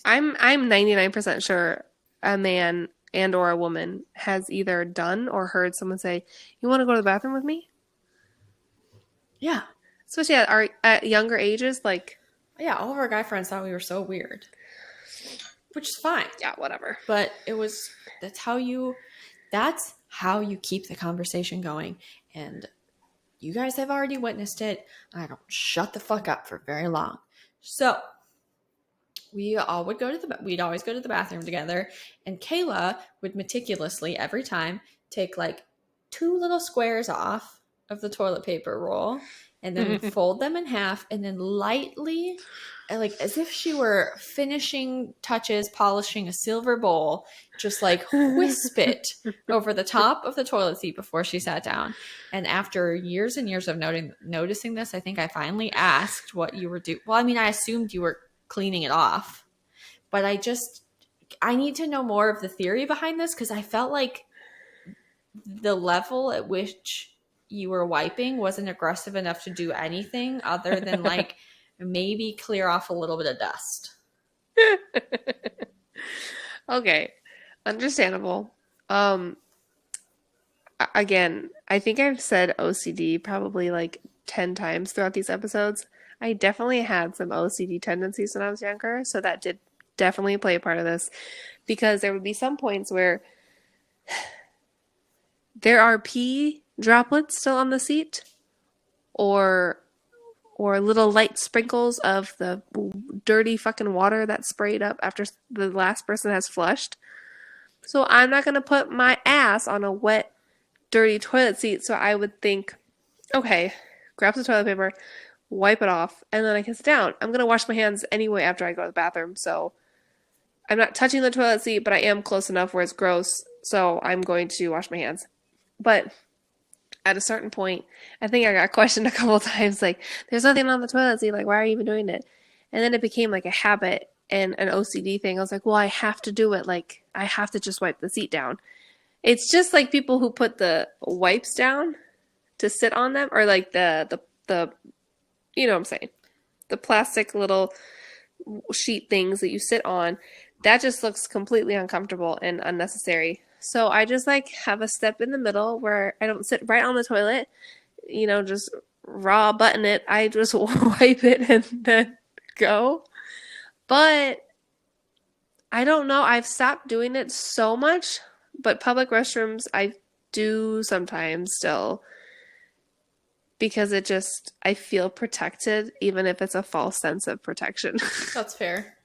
I'm 99% sure a man and or a woman has either done or heard someone say, "You want to go to the bathroom with me?" Yeah. Especially at younger ages, like. Yeah, all of our guy friends thought we were so weird. Which is fine. Yeah, whatever. But that's how you keep the conversation going. And You guys have already witnessed it. I don't shut the fuck up for very long. So we'd always go to the bathroom together, and Kayla would meticulously every time take like 2 little squares off of the toilet paper roll and then fold them in half and then lightly, like as if she were finishing touches polishing a silver bowl, just like wisp it over the top of the toilet seat before she sat down. And after years and years of noticing this, I think I finally asked what you were doing. Well, I mean, I assumed you were cleaning it off, but I need to know more of the theory behind this, because I felt like the level at which you were wiping wasn't aggressive enough to do anything other than like maybe clear off a little bit of dust. Okay, understandable. Again, I think I've said OCD probably like 10 times throughout these episodes. I definitely had some OCD tendencies when I was younger, so that did definitely play a part of this, because there would be some points where there are pee droplets still on the seat, or little light sprinkles of the dirty fucking water that's sprayed up after the last person has flushed. So I'm not going to put my ass on a wet, dirty toilet seat. So I would think, okay, grab some toilet paper, wipe it off, and then I can sit down. I'm going to wash my hands anyway after I go to the bathroom. So I'm not touching the toilet seat, but I am close enough where it's gross. So I'm going to wash my hands. But at a certain point, I think I got questioned a couple of times, like, there's nothing on the toilet seat, like, why are you even doing it? And then it became like a habit and an OCD thing. I was like, well, I have to do it, like, I have to just wipe the seat down. It's just like people who put the wipes down to sit on them, or like the you know what I'm saying, the plastic little sheet things that you sit on. That just looks completely uncomfortable and unnecessary. So I just like have a step in the middle where I don't sit right on the toilet, you know, just raw button it. I just wipe it and then go. But I don't know. I've stopped doing it so much, but public restrooms I do sometimes still, because it just, I feel protected, even if it's a false sense of protection. That's fair.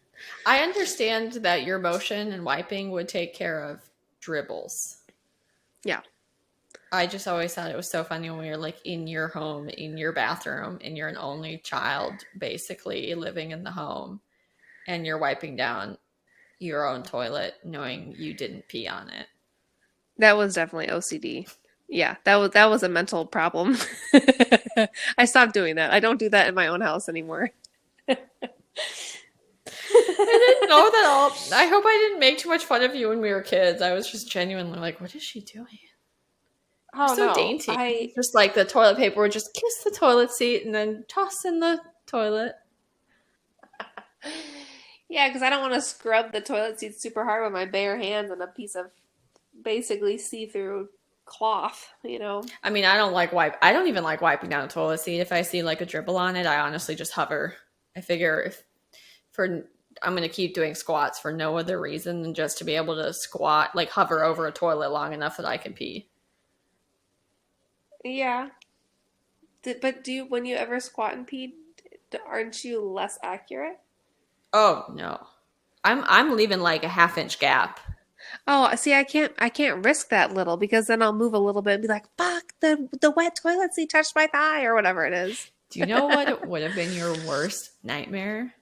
I understand that your motion and wiping would take care of dribbles. Yeah. I just always thought it was so funny when we were like in your home, in your bathroom, and you're an only child basically living in the home, and you're wiping down your own toilet knowing you didn't pee on it. That was definitely OCD. Yeah, that was a mental problem. I stopped doing that. I don't do that in my own house anymore. I didn't know that all. I hope I didn't make too much fun of you when we were kids. I was just genuinely like, what is she doing? Oh, so no. dainty. Just like the toilet paper would just kiss the toilet seat and then toss in the toilet. Yeah, because I don't want to scrub the toilet seat super hard with my bare hands and a piece of basically see-through cloth, you know? I mean, I don't even like wiping down a toilet seat. If I see like a dribble on it, I honestly just hover. I figure I'm going to keep doing squats for no other reason than just to be able to squat, like hover over a toilet long enough that I can pee. Yeah. But when you ever squat and pee, aren't you less accurate? Oh no, I'm leaving like a half-inch gap. Oh, see, I can't risk that little, because then I'll move a little bit and be like, fuck, the wet toilet seat touched my thigh, or whatever it is. Do you know what would have been your worst nightmare?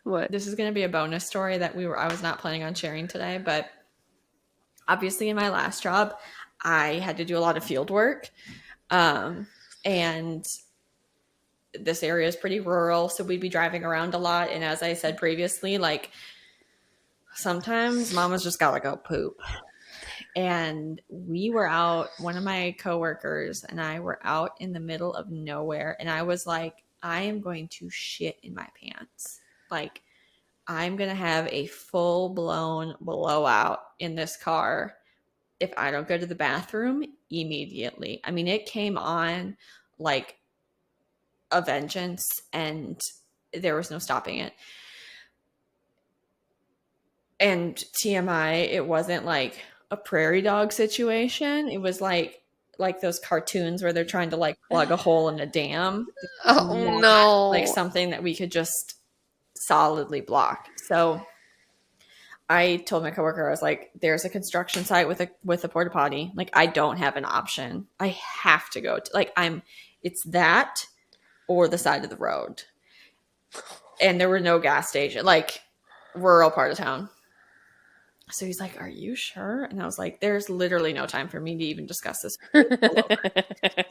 What? This is going to be a bonus story that I was not planning on sharing today, but obviously in my last job, I had to do a lot of field work. And this area is pretty rural, so we'd be driving around a lot. And as I said previously, like sometimes mama's just gotta go poop. And we were out, one of my coworkers and I were out in the middle of nowhere, and I was like, I am going to shit in my pants. Like, I'm going to have a full-blown blowout in this car if I don't go to the bathroom immediately. I mean, it came on like a vengeance, and there was no stopping it. And TMI, it wasn't like a prairie dog situation. It was like like those cartoons where they're trying to like plug a hole in a dam. This was Oh not like no. something that we could just solidly block. So I told my coworker, I was like, there's a construction site with a porta potty. Like, I don't have an option. I have to go to, like, it's that or the side of the road. And there were no gas station, like rural part of town. So he's like, are you sure? And I was like, there's literally no time for me to even discuss this.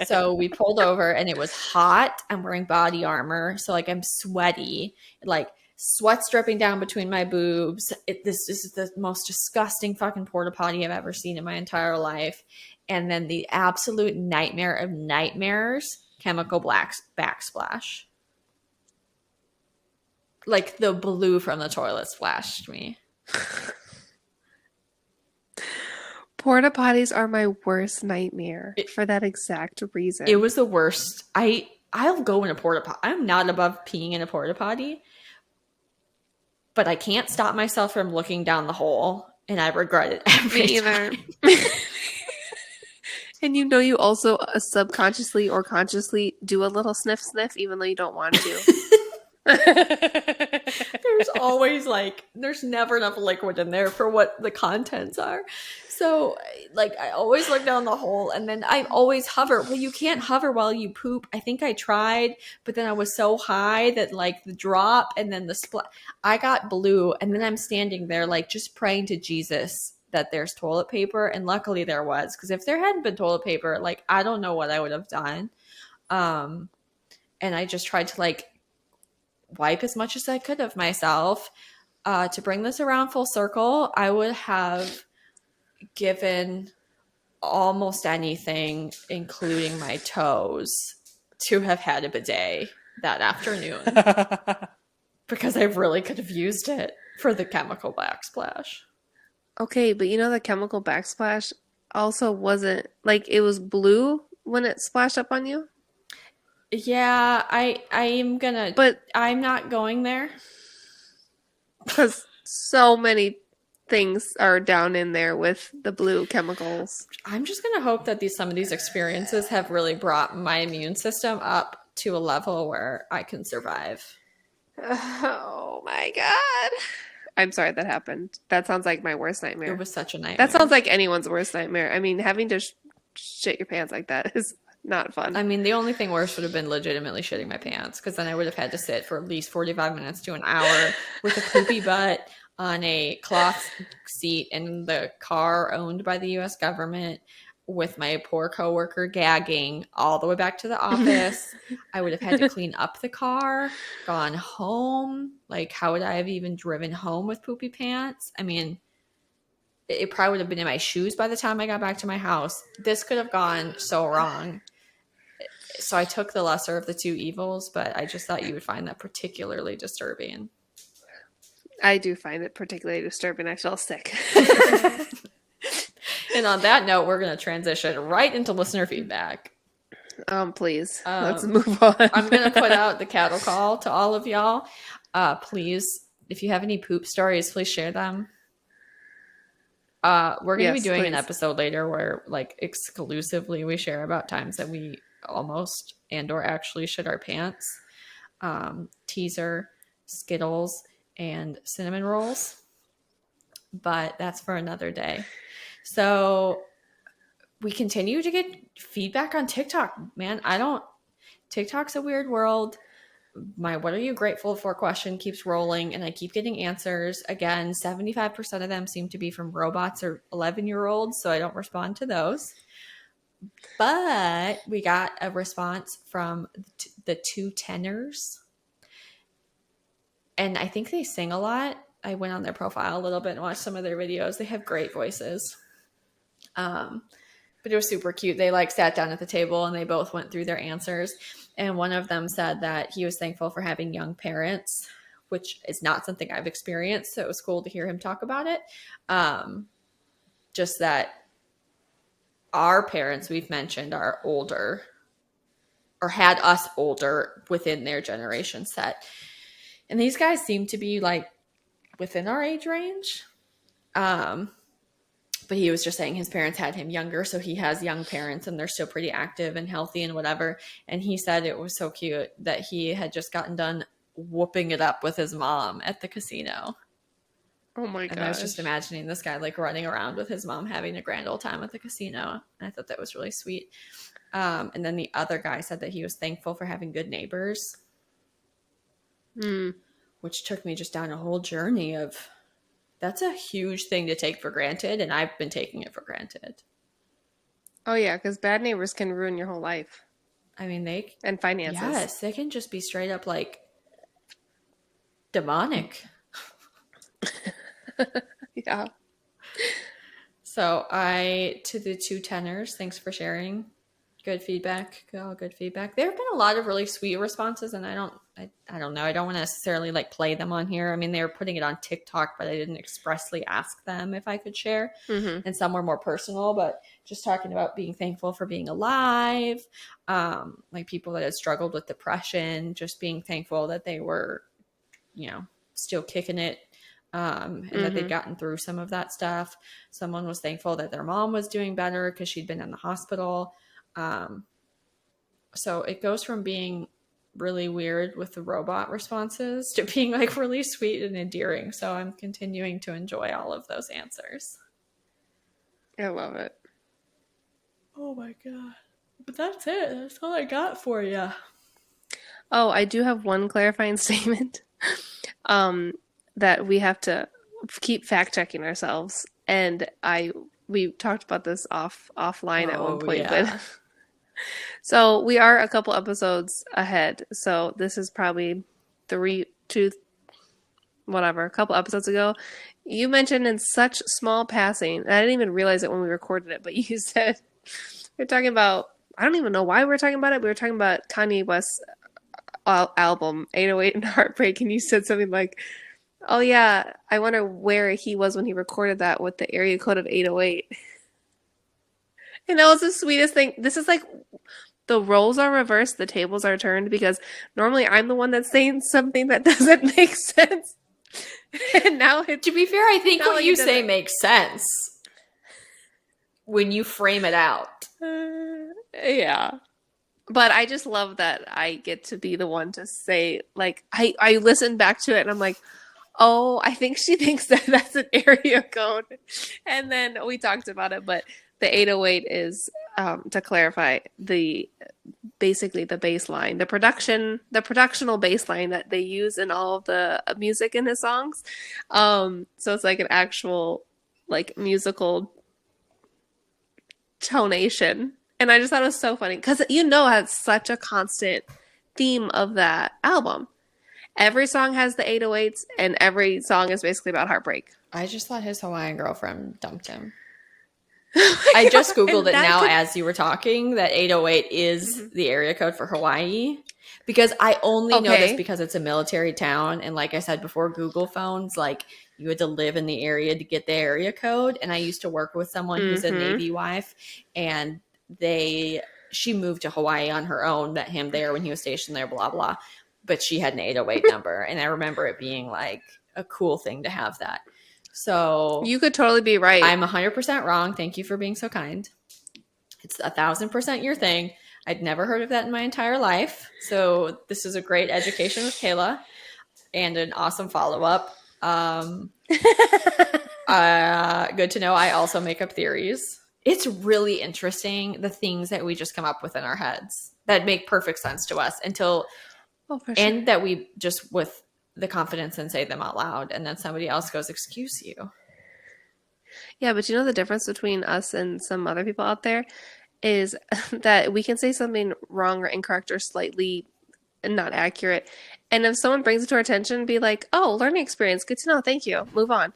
So we pulled over and it was hot. I'm wearing body armor. So like I'm sweaty, like sweat's dripping down between my boobs. This is the most disgusting fucking porta potty I've ever seen in my entire life. And then the absolute nightmare of nightmares, chemical backsplash. Like the blue from the toilet splashed me. Porta potties are my worst nightmare for that exact reason. It was the worst. I'll go in a porta potty. I'm not above peeing in a porta potty, but I can't stop myself from looking down the hole, and I regret it every Me either. time. And you know you also subconsciously or consciously do a little sniff, even though you don't want to. There's always there's never enough liquid in there for what the contents are. So like I always look down the hole and then I always hover. Well, you can't hover while you poop. I think I tried, but then I was so high that like the drop and then the splat, I got blue, and then I'm standing there like just praying to Jesus that there's toilet paper, and luckily there was, because if there hadn't been toilet paper, like I don't know what I would have done. And I just tried to like wipe as much as I could of myself. To bring this around full circle, I would have given almost anything, including my toes, to have had a bidet that afternoon. Because I really could have used it for the chemical backsplash. Okay, but you know the chemical backsplash also wasn't like it was blue when it splashed up on you? Yeah, but I'm not going there. Because so many things are down in there with the blue chemicals. I'm just gonna hope that some of these experiences have really brought my immune system up to a level where I can survive. Oh my God. I'm sorry that happened. That sounds like my worst nightmare. It was such a nightmare. That sounds like anyone's worst nightmare. I mean, having to shit your pants like that is not fun. I mean, the only thing worse would have been legitimately shitting my pants, because then I would have had to sit for at least 45 minutes to an hour with a poopy butt on a cloth seat in the car owned by the U.S. government, with my poor coworker gagging all the way back to the office. I would have had to clean up the car, gone home. Like, how would I have even driven home with poopy pants? I mean, it probably would have been in my shoes by the time I got back to my house. This could have gone so wrong. So I took the lesser of the two evils, but I just thought you would find that particularly disturbing. I do find it particularly disturbing. I feel sick. And on that note, we're going to transition right into listener feedback. Please, let's move on. I'm going to put out the cattle call to all of y'all. Please, if you have any poop stories, please share them. We're going to be doing an episode later where like exclusively we share about times that we almost and or actually shit our pants. Teaser, Skittles, and cinnamon rolls. But that's for another day. So we continue to get feedback on TikTok, man. TikTok's a weird world. My what are you grateful for question keeps rolling, and I keep getting answers. Again, 75% of them seem to be from robots or 11-year-olds, so I don't respond to those. But we got a response from the two tenors, and I think they sing a lot. I went on their profile a little bit and watched some of their videos. They have great voices. But it was super cute. They like sat down at the table and they both went through their answers. And one of them said that he was thankful for having young parents, which is not something I've experienced. So it was cool to hear him talk about it. Just that our parents, we've mentioned, are older or had us older within their generation set. And these guys seem to be like within our age range. But But he was just saying his parents had him younger, so he has young parents and they're still pretty active and healthy and whatever. And he said it was so cute that he had just gotten done whooping it up with his mom at the casino. Oh my And I was gosh. just imagining this guy like running around with his mom having a grand old time at the casino. And I thought that was really sweet. And then the other guy said that he was thankful for having good neighbors, which took me just down a whole journey of that's a huge thing to take for granted, and I've been taking it for granted. Oh yeah, because bad neighbors can ruin your whole life. I mean, and finances. Yes, they can just be straight up like demonic. Yeah. So to the two tenors, thanks for sharing. Good feedback. All good feedback. There have been a lot of really sweet responses, and I don't know. I don't want to necessarily like play them on here. I mean, they were putting it on TikTok, but I didn't expressly ask them if I could share. And some were more personal, but just talking about being thankful for being alive, like people that had struggled with depression, just being thankful that they were, still kicking it. And that they'd gotten through some of that stuff. Someone was thankful that their mom was doing better because she'd been in the hospital. So it goes from being really weird with the robot responses to being like really sweet and endearing. So I'm continuing to enjoy all of those answers. I love it. Oh my God. But that's it. That's all I got for you. Oh, I do have one clarifying statement. That we have to keep fact checking ourselves. And we talked about this offline at one point, but so we are a couple episodes ahead. So this is probably a couple episodes ago. You mentioned in such small passing, and I didn't even realize it when we recorded it, but you said we're talking about, I don't even know why we were talking about it. We were talking about Kanye West's album 808 and Heartbreak, and you said something like, oh yeah, I wonder where he was when he recorded that with the area code of 808. And that was the sweetest thing. This is like the roles are reversed, the tables are turned, because normally I'm the one that's saying something that doesn't make sense. And now to be fair, I think what you say makes sense when you frame it out. Yeah. But I just love that I get to be the one to say, like, I listen back to it and I'm like, oh, I think she thinks that that's an area code. And then we talked about it, but the 808 is, to clarify, basically the bass line, the productional bass line that they use in all of the music in his songs. So it's like an actual like musical tonation. And I just thought it was so funny because it's such a constant theme of that album. Every song has the 808s, and every song is basically about heartbreak. I just thought his Hawaiian girlfriend dumped him. I just Googled it now as you were talking, that 808 is the area code for Hawaii. Because I only know this because it's a military town. And like I said before, Google phones, like you had to live in the area to get the area code. And I used to work with someone who's a Navy wife, and she moved to Hawaii on her own, met him there when he was stationed there, blah, blah. But she had an 808 number. And I remember it being like a cool thing to have that. So you could totally be right. I'm 100% wrong. Thank you for being so kind. It's 1,000% your thing. I'd never heard of that in my entire life. So this is a great education with Kayla and an awesome follow-up. Good to know. I also make up theories. It's really interesting, the things that we just come up with in our heads that make perfect sense to us and that we just with the confidence and say them out loud, and then somebody else goes, excuse you. Yeah, but the difference between us and some other people out there is that we can say something wrong or incorrect or slightly not accurate, and if someone brings it to our attention, be like, oh, learning experience, good to know, thank you, move on.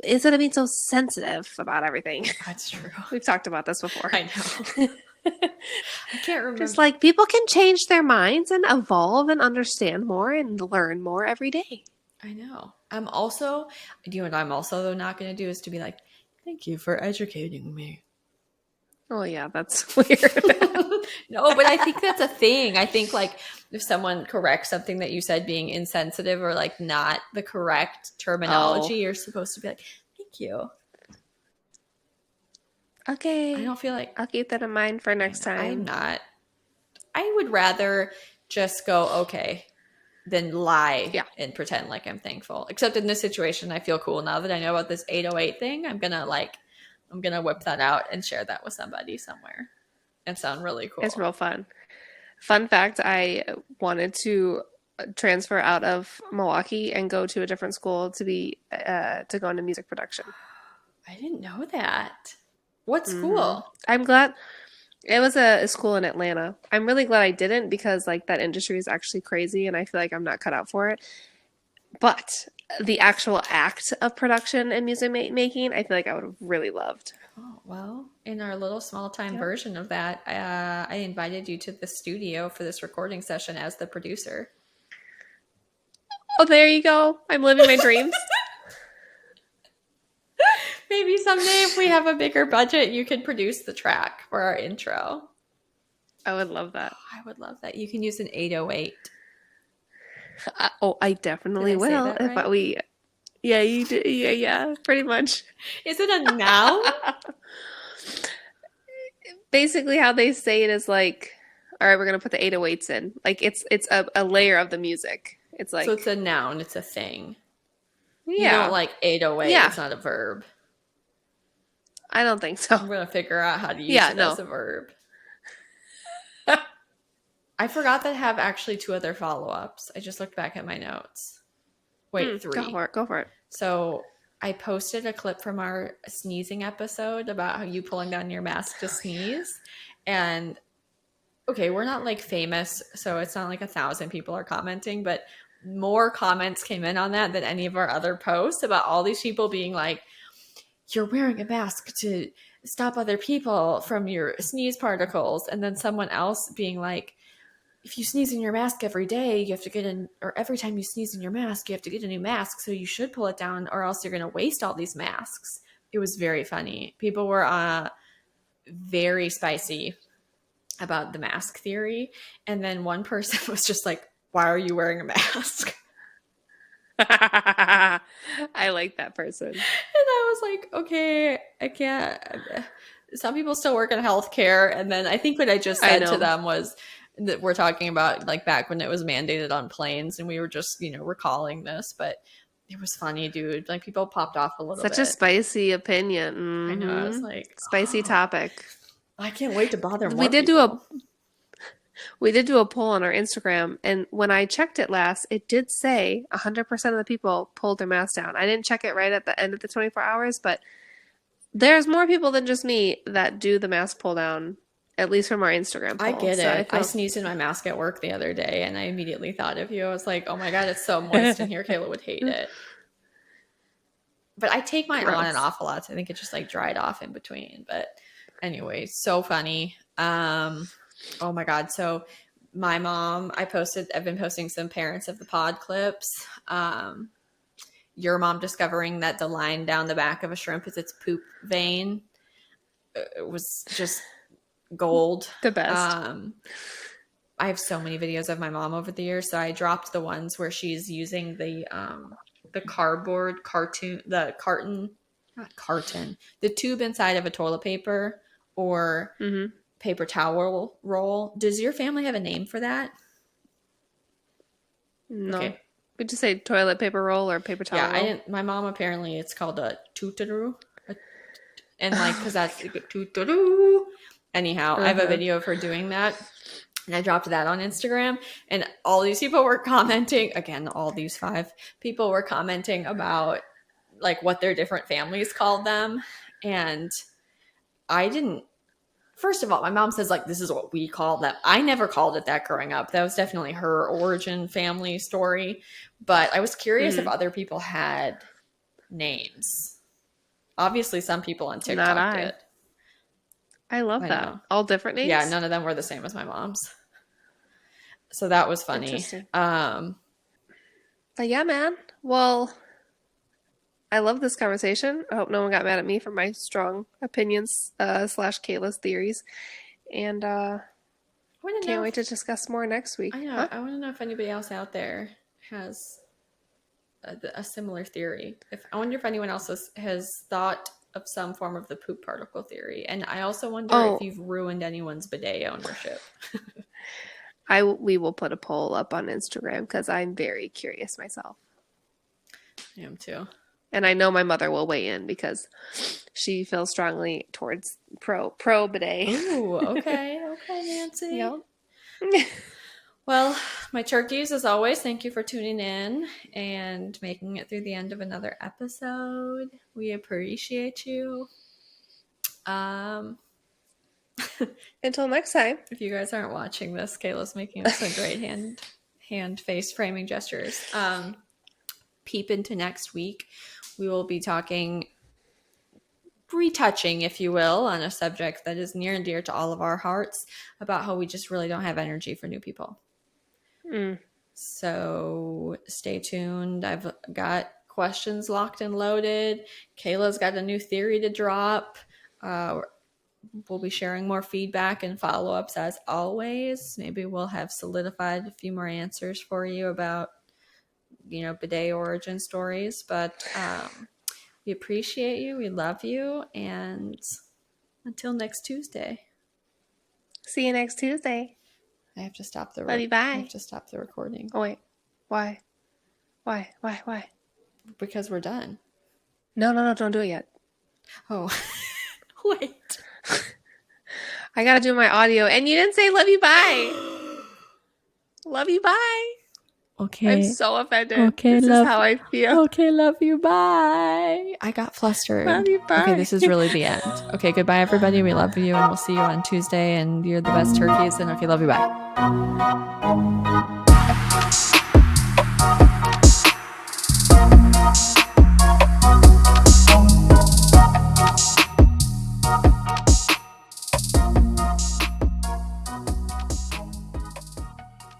Instead of being so sensitive about everything. That's true. We've talked about this before. I know. I can't remember. Just like people can change their minds and evolve and understand more and learn more every day. I know. I'm also though not going to do is to be like, thank you for educating me. Oh yeah, that's weird. No, but I think that's a thing. I think like if someone corrects something that you said being insensitive or like not the correct terminology, you're supposed to be like, thank you. I Okay. don't feel like I'll keep that in mind for next I'm time. not. I would rather just go, okay, than lie Yeah. and pretend like I'm thankful. Except in this situation, I feel cool now that I know about this 808 thing. I'm gonna whip that out and share that with somebody somewhere and sound really It's cool. real fun. Fun fact, I wanted to transfer out of Milwaukee and go to a different school to go into music production. I didn't know that. What hmm school? I'm glad it was a school in Atlanta. I'm really glad I didn't because like that industry is actually crazy and I feel like I'm not cut out for it. But the actual act of production and music making, I feel like I would have really loved. Oh, well, in our little small time Yep. version of that, I invited you to the studio for this recording session as the producer. Oh, there you go. I'm living my dreams. Maybe someday, if we have a bigger budget, you can produce the track for our intro. I would love that. I would love that. You can use an 808. I Did definitely I say will that if right? we. Yeah, you do. Yeah, yeah, pretty much. Is it a noun? Basically, how they say it is like, all right, we're gonna put the 808s in. Like it's a layer of the music. It's So it's like, a noun. It's a thing. You don't yeah, like 808. yeah. It's not a verb. I don't think so. I'm going to figure out how to use Yeah, it as no. a verb. I forgot that I have actually two other follow ups. I just looked back at my notes. Wait, Go three. for it. Go for it. So I posted a clip from our sneezing episode about how you pulling down your mask to sneeze. And okay, we're not like famous, so it's not like 1,000 people are commenting, but more comments came in on that than any of our other posts about all these people being like, you're wearing a mask to stop other people from your sneeze particles. And then someone else being like, if you sneeze in your mask every day, you have to get in, or every time you sneeze in your mask, you have to get a new mask. So you should pull it down, or else you're going to waste all these masks. It was very funny. People were very spicy about the mask theory. And then one person was just like, why are you wearing a mask? I like that person. And I was like, okay, I can't. Some people still work in healthcare. And then I think what I just I said to know. them was that we're talking about like back when it was mandated on planes and we were just, recalling this. But it was funny, dude. Like people popped off a little Such a bit. spicy opinion. I know. I was like, Spicy oh, topic. I can't wait to bother We more did do a people. we did do a poll on our Instagram, and when I checked it last, it did say 100% of the people pulled their mask down. I didn't check it right at the end of the 24 hours, but there's more people than just me that do the mask pull down, at least from our Instagram I poll. get So I it. I feel sneezed in my mask at work the other day and I immediately thought of you. I was like, oh my God, it's so moist in here. Kayla would hate it. But I take mine on and gross. off a lot. So I think it just like dried off in between. But anyway, so funny. Oh my God. So my mom, I've been posting some parents of the pod clips. Your mom discovering that the line down the back of a shrimp is its poop vein. It was just gold. The best. I have so many videos of my mom over the years, so I dropped the ones where she's using the cardboard cartoon, the carton, not carton, the tube inside of a toilet paper or Mm-hmm. paper towel roll. Does your family have a name for that? No. Okay. Would you say toilet paper roll or paper towel Yeah, I roll? didn't. My mom apparently it's called a tootaroo, and like because that's tootaroo. Anyhow, I have a Uh-huh. video of her doing that. And I dropped that on Instagram, and all these people were commenting. Again, all these 5 people were commenting about like what their different families called them. And I didn't. First of all, my mom says like this is what we call them. I never called it that growing up. That was definitely her origin family story. But I was curious if Mm-hmm. other people had names. Obviously, some people on Not TikTok I. did. I love I that. know. All different Yeah, names? none of them were the same as my mom's. So that was funny. Interesting. But yeah, man. Well, I love this conversation. I hope no one got mad at me for my strong opinions slash Kayla's theories. And I want to can't know. wait to discuss more next week. I know. Huh? I want to know if anybody else out there has a similar theory. If I wonder if anyone else has thought of some form of the poop particle theory. And I also wonder if Oh, you've ruined anyone's bidet ownership. we will put a poll up on Instagram because I'm very curious myself. I am too. And I know my mother will weigh in because she feels strongly towards pro bidet. Ooh, okay, Nancy. Yep. Well, my turkeys, as always, thank you for tuning in and making it through the end of another episode. We appreciate you. Until next time. If you guys aren't watching this, Kayla's making us some great hand face framing gestures. Peep into next week. We will be retouching, if you will, on a subject that is near and dear to all of our hearts about how we just really don't have energy for new people. So stay tuned. I've got questions locked and loaded. Kayla's got a new theory to drop. We'll be sharing more feedback and follow-ups as always. Maybe we'll have solidified a few more answers for you about, bidet origin stories. But we appreciate you. We love you. And until next Tuesday. See you next Tuesday. I have to stop the Love you, bye. I have to stop the recording. Oh, wait. Why? Because we're done. No, don't do it yet. Oh, wait. I gotta do my audio. And you didn't say love you, bye. Love you, bye. Okay. I'm so offended. Okay, this is how I feel. Okay, love you, bye. I got flustered. Love you, bye. Okay, this is really the end. Okay, goodbye, everybody. We love you, and we'll see you on Tuesday, and you're the best turkeys. And okay, love you, bye.